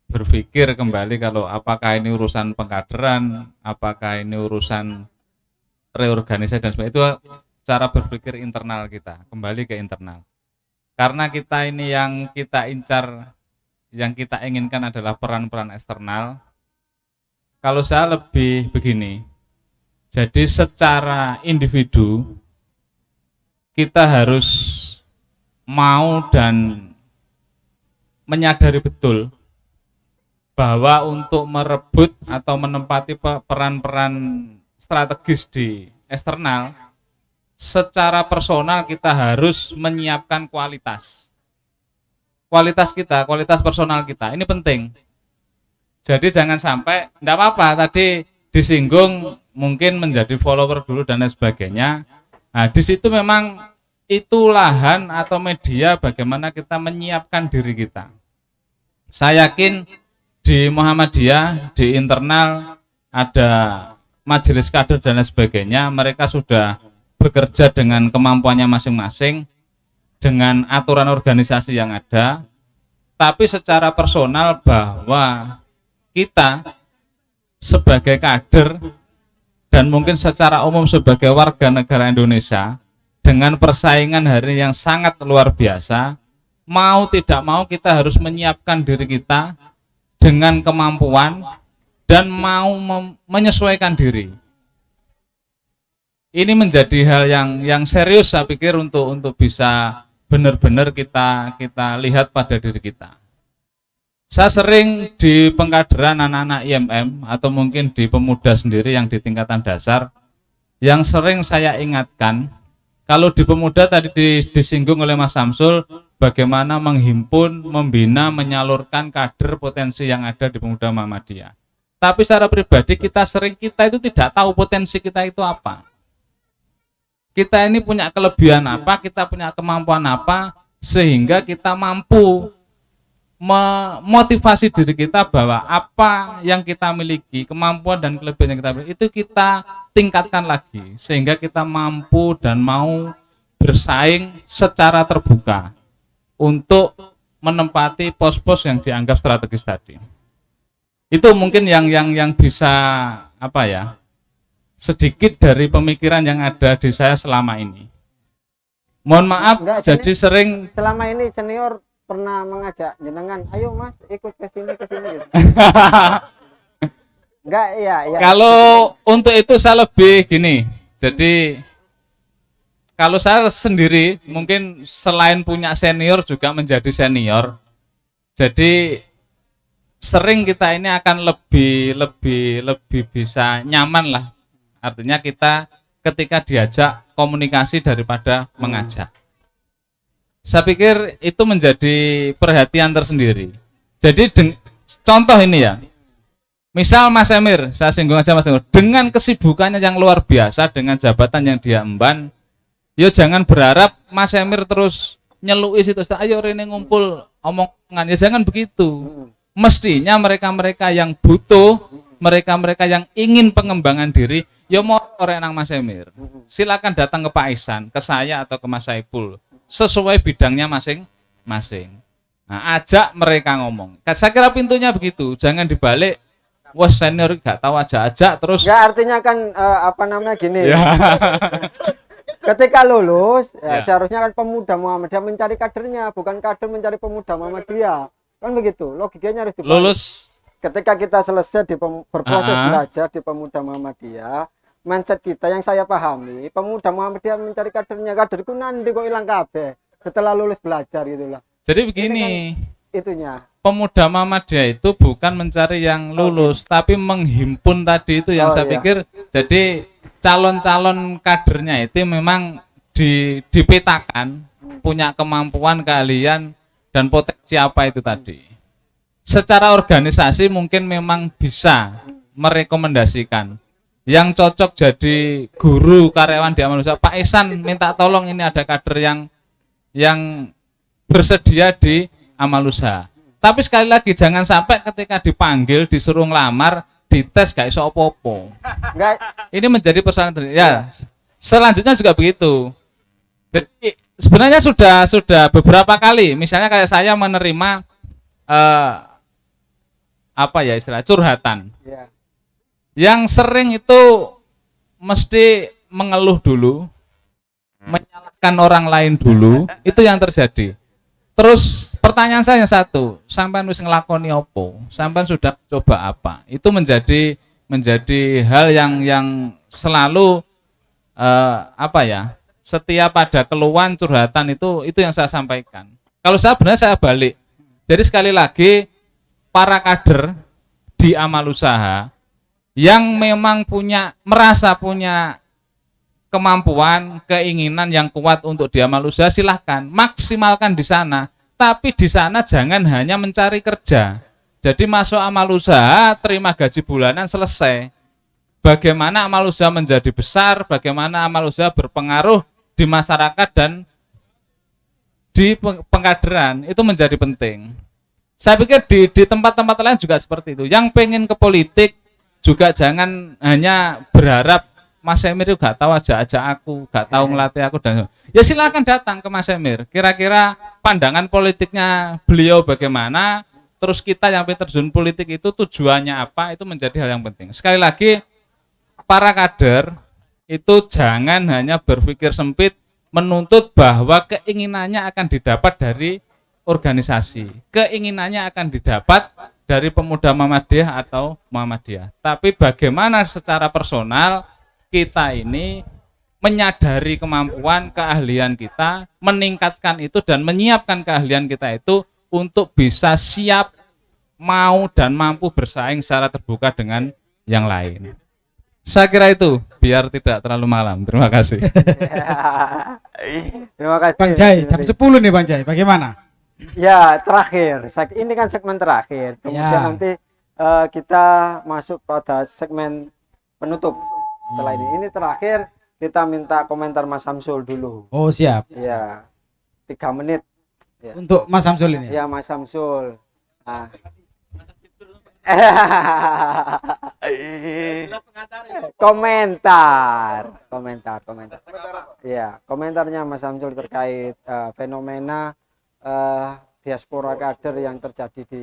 berpikir kembali kalau apakah ini urusan pengkaderan, apakah ini urusan reorganisasi dan sebagainya, itu cara berpikir internal kita, kembali ke internal. Karena kita ini yang kita incar, yang kita inginkan adalah peran-peran eksternal. Kalau saya lebih begini, jadi secara individu kita harus mau dan menyadari betul bahwa untuk merebut atau menempati peran-peran strategis di eksternal, secara personal kita harus menyiapkan kualitas kita, kualitas personal kita, ini penting. Jadi jangan sampai, enggak apa-apa tadi disinggung mungkin menjadi follower dulu dan lain sebagainya. Nah, di situ memang itu lahan atau media bagaimana kita menyiapkan diri kita. Saya yakin di Muhammadiyah, di internal ada majelis kader dan lain sebagainya, mereka sudah bekerja dengan kemampuannya masing-masing, dengan aturan organisasi yang ada, tapi secara personal bahwa kita sebagai kader dan mungkin secara umum sebagai warga negara Indonesia dengan persaingan hari yang sangat luar biasa, mau tidak mau kita harus menyiapkan diri kita dengan kemampuan dan mau menyesuaikan diri. Ini menjadi hal yang serius saya pikir untuk bisa benar-benar kita lihat pada diri kita. Saya sering di pengkaderan anak-anak IMM atau mungkin di pemuda sendiri yang di tingkatan dasar, yang sering saya ingatkan, kalau di pemuda tadi disinggung oleh Mas Samsul, bagaimana menghimpun, membina, menyalurkan kader potensi yang ada di pemuda Muhammadiyah. Tapi secara pribadi kita itu tidak tahu potensi kita itu apa. Kita ini punya kelebihan apa, kita punya kemampuan apa, sehingga kita mampu memotivasi diri kita bahwa apa yang kita miliki, kemampuan dan kelebihan yang kita miliki, itu kita tingkatkan lagi, sehingga kita mampu dan mau bersaing secara terbuka untuk menempati pos-pos yang dianggap strategis tadi. Itu mungkin yang bisa sedikit dari pemikiran yang ada di saya selama ini. Mohon maaf, jadi sering Selama ini senior pernah mengajak jenengan, ayo Mas ikut ke sini gitu. Enggak, iya. Kalau untuk itu saya lebih gini. Jadi kalau saya sendiri mungkin selain punya senior juga menjadi senior. Jadi sering kita ini akan lebih bisa nyaman lah. Artinya kita ketika diajak komunikasi daripada mengajak. Saya pikir itu menjadi perhatian tersendiri. Jadi contoh ini ya, misal Mas Emir, saya singgung aja Mas Emir, dengan kesibukannya yang luar biasa, dengan jabatan yang dia emban, ya jangan berharap Mas Emir terus nyelui situ, ayo Rene ngumpul omongan, ya jangan begitu. Mestinya mereka-mereka yang butuh, mereka-mereka yang ingin pengembangan diri, ya mau nang Mas Emir. Silakan datang ke Pak Ihsan, ke saya atau ke Mas Saipul, sesuai bidangnya masing-masing. Nah, ajak mereka ngomong. Saya kira pintunya begitu, jangan dibalik. Wah senior gak tahu ajak terus. Ya artinya kan gini. Ya. Ketika lulus, seharusnya kan pemuda Muhammadiyah mencari kadernya, bukan kader mencari pemuda Muhammadiyah. Kan begitu, logikanya harus dibalik. Lulus. Ketika kita selesai berproses belajar di pemuda Muhammadiyah, mindset kita yang saya pahami, pemuda Muhammadiyah mencari kaderku nanti kok hilang kabeh setelah lulus belajar gitulah. Jadi begini, kan itunya. Pemuda Muhammadiyah itu bukan mencari yang lulus, tapi menghimpun tadi itu yang saya pikir. Jadi calon-calon kadernya itu memang dipetakan punya kemampuan, keahlian dan potensi apa itu tadi. secara organisasi mungkin memang bisa merekomendasikan yang cocok jadi guru karyawan di Amalusa. Pak Ihsan minta tolong, ini ada kader yang bersedia di Amalusa. Tapi sekali lagi jangan sampai ketika dipanggil disuruh ngelamar dites gak iso opo-opo. Enggak, Ini menjadi persoalan. Ya, selanjutnya juga begitu. Jadi sebenarnya sudah beberapa kali, misalnya kayak saya menerima apa ya istilah curhatan. ya. Yang sering itu mesti mengeluh dulu, menyalahkan orang lain dulu, itu yang terjadi. Terus pertanyaan saya satu, sampean wis ngelakoni opo? Sampean sudah coba apa? Itu menjadi hal yang selalu apa ya? Setiap ada keluhan curhatan itu yang saya sampaikan. Kalau saya benar saya balik. Jadi sekali lagi para kader di amal usaha yang memang merasa punya kemampuan, keinginan yang kuat untuk di amal usaha, silahkan maksimalkan di sana. Tapi di sana jangan hanya mencari kerja. Jadi masuk amal usaha, terima gaji bulanan, selesai. Bagaimana amal usaha menjadi besar, bagaimana amal usaha berpengaruh di masyarakat dan di pengkaderan, itu menjadi penting. Saya pikir di tempat-tempat lain juga seperti itu. Yang pengen ke politik juga jangan hanya berharap Mas Emir itu gak tahu ajak aku, gak tahu ngelatih aku, dan ya silakan datang ke Mas Emir. Kira-kira pandangan politiknya beliau bagaimana, terus kita yang terjun politik itu tujuannya apa, itu menjadi hal yang penting. Sekali lagi, para kader itu jangan hanya berpikir sempit menuntut bahwa keinginannya akan didapat dari organisasi, keinginannya akan didapat dari pemuda Muhammadiyah atau Muhammadiyah. Tapi bagaimana secara personal kita ini menyadari kemampuan, keahlian kita, meningkatkan itu dan menyiapkan keahlian kita itu untuk bisa siap, mau dan mampu bersaing secara terbuka dengan yang lain. Saya kira itu, biar tidak terlalu malam. Terima kasih. Terima kasih. Bang Jai, jam 10 nih Bang Jai, bagaimana? Ya, terakhir. Ini kan segmen terakhir. Kemudian Ya. nanti kita masuk pada segmen penutup. Setelah ini terakhir kita minta komentar Mas Samsul dulu. Oh siap. Ya, 3 menit. Untuk Mas Samsul ini. Ya, Mas Samsul. Nah. komentar. Ya, komentarnya Mas Samsul terkait fenomena diaspora kader yang terjadi di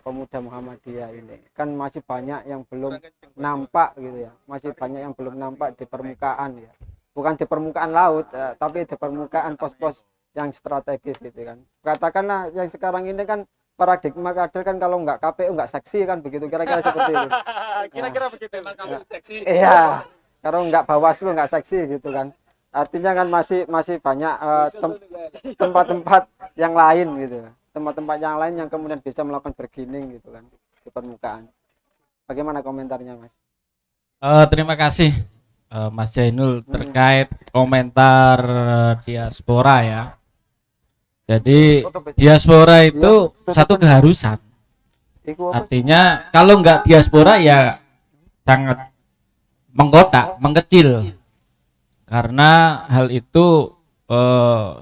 pemuda Muhammadiyah ini. Kan masih banyak yang belum nampak gitu ya. Masih banyak yang belum nampak di permukaan ya. Bukan di permukaan laut, tapi di permukaan pos-pos yang strategis gitu kan. Katakanlah yang sekarang ini kan paradigma kader kan kalau nggak KPU nggak seksi kan begitu, kira-kira seperti itu. Kira-kira begitu emang kamu seksi. Iya. Kalau nggak Bawaslu nggak seksi gitu kan. Artinya kan masih banyak tempat-tempat yang lain gitu. Tempat-tempat yang lain yang kemudian bisa melakukan bargaining gitu kan di permukaan. Bagaimana komentarnya, Mas? Terima kasih Mas Jainul terkait komentar diaspora ya. Jadi diaspora itu satu keharusan. Artinya kalau nggak diaspora ya sangat mengkotak, mengecil. Karena hal itu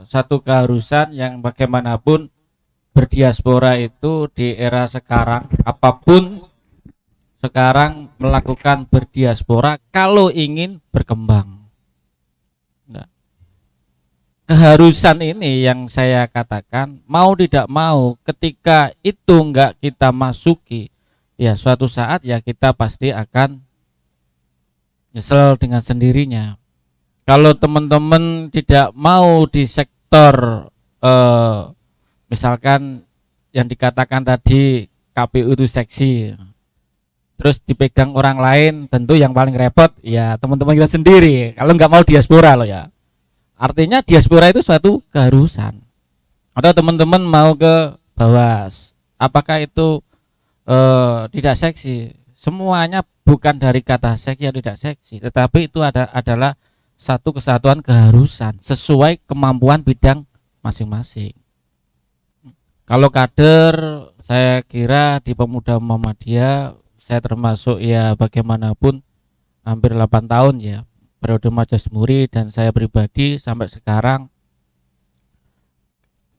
satu keharusan yang bagaimanapun berdiaspora itu di era sekarang, apapun sekarang melakukan berdiaspora kalau ingin berkembang. Nah, keharusan ini yang saya katakan mau tidak mau ketika itu enggak kita masuki, ya suatu saat ya kita pasti akan nyesel dengan sendirinya. Kalau teman-teman tidak mau di sektor misalkan yang dikatakan tadi KPU itu seksi, terus dipegang orang lain, tentu yang paling repot ya teman-teman kita sendiri kalau nggak mau diaspora loh ya. Artinya diaspora itu suatu keharusan. Atau teman-teman mau ke Bawas, apakah itu tidak seksi? Semuanya bukan dari kata seksi atau tidak seksi, tetapi itu adalah satu kesatuan keharusan sesuai kemampuan bidang masing-masing. Kalau kader saya kira di Pemuda Muhammadiyah saya termasuk ya bagaimanapun hampir 8 tahun ya periode Majasmuri, dan saya pribadi sampai sekarang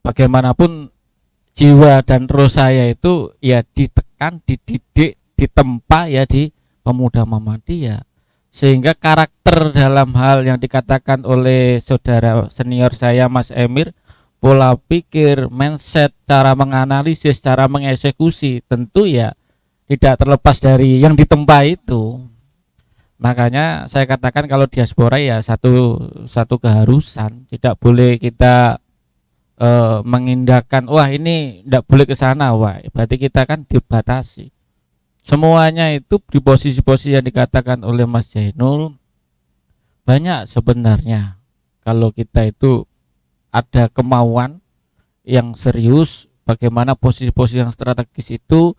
bagaimanapun jiwa dan roh saya itu ya ditekan, dididik, ditempa ya di Pemuda Muhammadiyah, sehingga karakter dalam hal yang dikatakan oleh saudara senior saya Mas Emir, pola pikir, mindset, cara menganalisis, cara mengeksekusi tentu ya tidak terlepas dari yang ditempa itu. Makanya saya katakan kalau diaspora ya satu keharusan, tidak boleh kita mengindahkan wah ini tidak boleh ke sana, wah berarti kita kan dibatasi. Semuanya itu di posisi-posisi yang dikatakan oleh Mas Jainul banyak sebenarnya. Kalau kita itu ada kemauan yang serius, bagaimana posisi-posisi yang strategis itu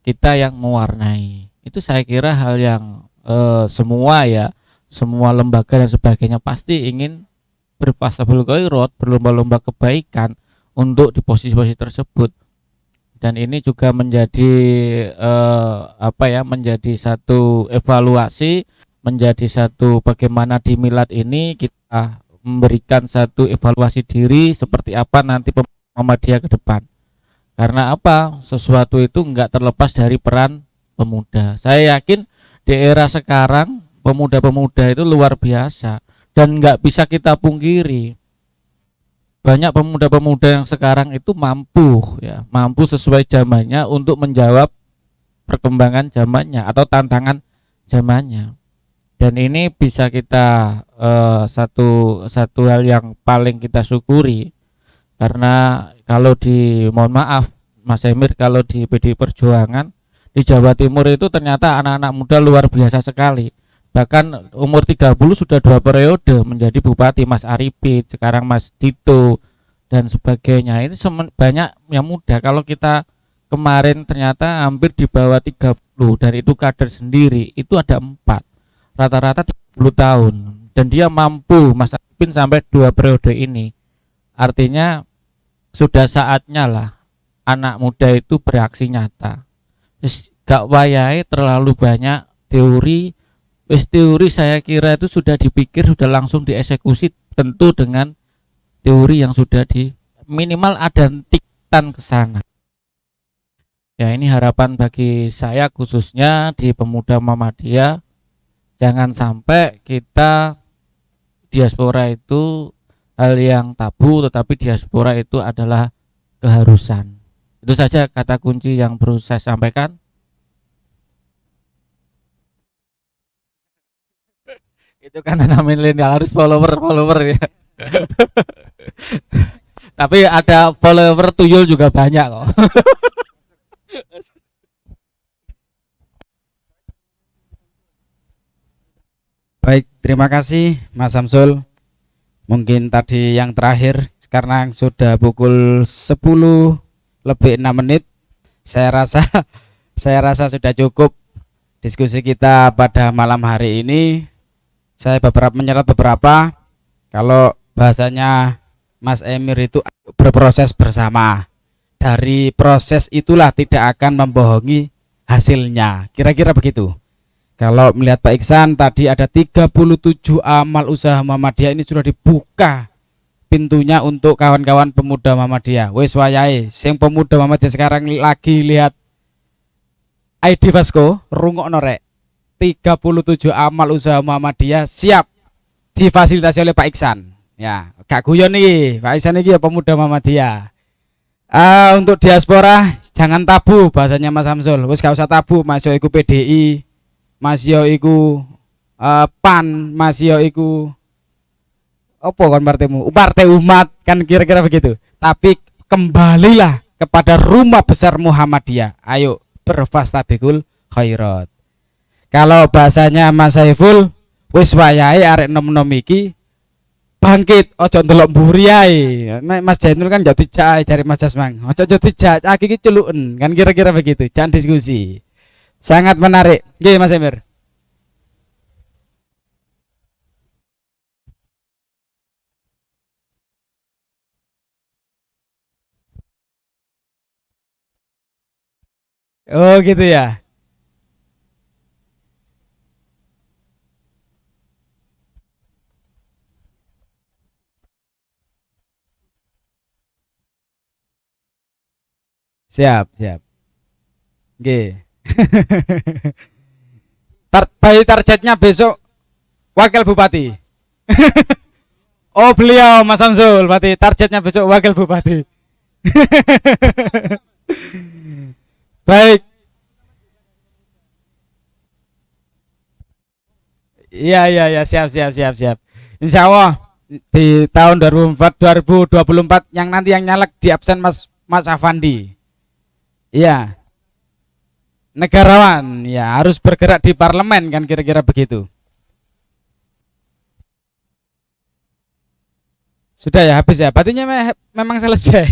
kita yang mewarnai. Itu saya kira hal yang semua lembaga dan sebagainya pasti ingin berpasabul khairat, berlomba-lomba kebaikan untuk di posisi-posisi tersebut. Dan ini juga menjadi menjadi satu evaluasi, menjadi satu bagaimana di milad ini kita memberikan satu evaluasi diri seperti apa nanti Muhammadiyah ke depan. Karena apa? Sesuatu itu enggak terlepas dari peran pemuda. Saya yakin di era sekarang pemuda-pemuda itu luar biasa dan enggak bisa kita pungkiri. Banyak pemuda-pemuda yang sekarang itu mampu sesuai zamannya untuk menjawab perkembangan zamannya atau tantangan zamannya. Dan ini bisa kita satu hal yang paling kita syukuri, karena kalau mohon maaf Mas Emir, kalau di PDI Perjuangan di Jawa Timur itu ternyata anak-anak muda luar biasa sekali. Bahkan umur 30 sudah 2 periode menjadi bupati, Mas Arifin, sekarang Mas Dito dan sebagainya. Ini banyak yang muda. Kalau kita kemarin ternyata hampir di bawah 30 dan itu kader sendiri, itu ada 4. Rata-rata 30 tahun dan dia mampu Mas Arifin sampai 2 periode ini. Artinya sudah saatnya lah anak muda itu bereaksi nyata. Gak wayahe terlalu banyak teori. Teori saya kira itu sudah dipikir, sudah langsung dieksekusi, tentu dengan teori yang sudah minimal ada tikan ke sana. Ya, ini harapan bagi saya khususnya di Pemuda Muhammadiyah. Jangan sampai kita diaspora itu hal yang tabu, tetapi diaspora itu adalah keharusan. Itu saja kata kunci yang perlu saya sampaikan. Itu kan anak milenial harus follower ya. Tapi ada follower tuyul juga banyak kok. Baik, terima kasih Mas Samsul. Mungkin tadi yang terakhir, karena sudah pukul 10 lebih 6 menit, saya rasa sudah cukup diskusi kita pada malam hari ini. Saya menyerat beberapa. Kalau bahasanya Mas Emir itu berproses bersama. Dari proses itulah tidak akan membohongi hasilnya. Kira-kira begitu. Kalau melihat Pak Iksan tadi ada 37 amal usaha Muhammadiyah, ini sudah dibuka pintunya untuk kawan-kawan pemuda Muhammadiyah. Wes wayahe sing pemuda Muhammadiyah sekarang lagi lihat ID Vasco, rungokno rek. 37 amal usaha Muhammadiyah siap difasilitasi oleh Pak Iksan. Ya, gak guyon nih, Pak Iksan iki ya pemuda Muhammadiyah. Untuk diaspora jangan tabu bahasanya Mas Samsul. Wes gak usah tabu, Mas yo iku PDI, Mas yo iku PAN, Mas yo iku apa kan partaimu? Partai Umat kan kira-kira begitu. Tapi kembalilah kepada rumah besar Muhammadiyah. Ayo berfastabiqul khairat. Kalau bahasanya Mas Saiful, wis wayahe arek nom-nom iki bangkit, ojo ndelok mburi ae. Mas Jainul kan jatuh dijak dari Mas Jasmang. Ojo dijak, iki celuken. Kan kira-kira begitu. Jangan diskusi. Sangat menarik. Nggih Mas Emir. Oh gitu ya. Siap, siap. Oke. By targetnya besok wakil bupati. Oh beliau Mas Samsul, berarti targetnya besok wakil bupati. Baik. Iya iya iya, siap siap siap siap. Insya Allah di tahun 2024 yang nanti yang nyalek di absen Mas Afandi. Iya. Negarawan, ya harus bergerak di parlemen kan kira-kira begitu. Sudah ya habis ya, berarti memang selesai.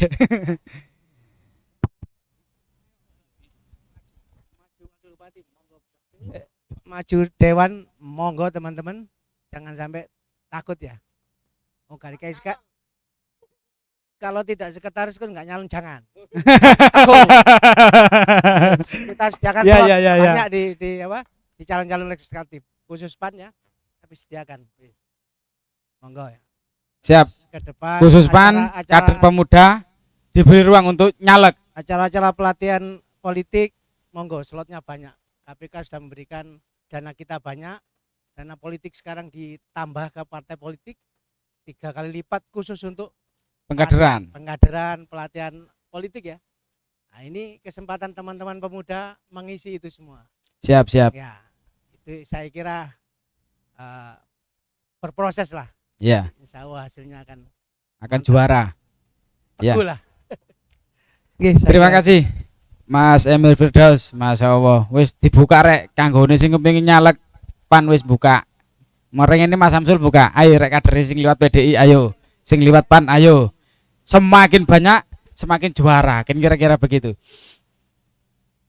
Maju dewan monggo teman-teman, jangan sampai takut ya. Oh kali KSK kalau tidak sekretaris kan nggak nyalon jangan. Kita sediakan Ya, slot ya, ya, ya. banyak di apa di calon-calon legislatif khusus PAN ya, tapi sediakan. Monggo ya. Siap. Ke depan Khusus PAN, kader pemuda diberi ruang untuk nyalek. acara-acara pelatihan politik monggo slotnya banyak. KPK sudah memberikan dana kita banyak, dana politik sekarang ditambah ke partai politik 3 kali lipat khusus untuk Pengkaderan. pelatihan politik ya. Nah, ini kesempatan teman-teman pemuda mengisi itu semua. Siap, siap. Ya, itu saya kira berproses lah. Ya, Insya Allah hasilnya akan juara. Ya. bagus lah. Terima kasih Mas Emil Firdaus, Masya Allah. Wis dibuka rek, kanggone sing kepengin nyalek PAN wis buka. Mereng ini Mas Samsul buka. Ayo rek kader sing liwat PDI, ayo. Sing liwat PAN, ayo. Semakin banyak, semakin juara. Kan kira-kira begitu.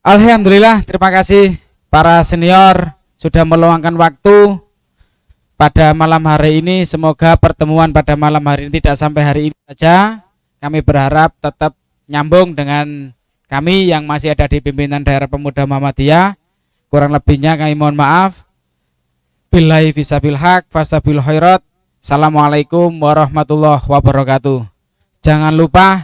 Alhamdulillah, terima kasih para senior sudah meluangkan waktu pada malam hari ini. Semoga pertemuan pada malam hari ini tidak sampai hari ini saja. Kami berharap tetap nyambung dengan kami yang masih ada di pimpinan daerah pemuda Muhammadiyah. Kurang lebihnya kami mohon maaf. Billahi fisabil haq fastabil khairat. Assalamualaikum warahmatullahi wabarakatuh. Jangan lupa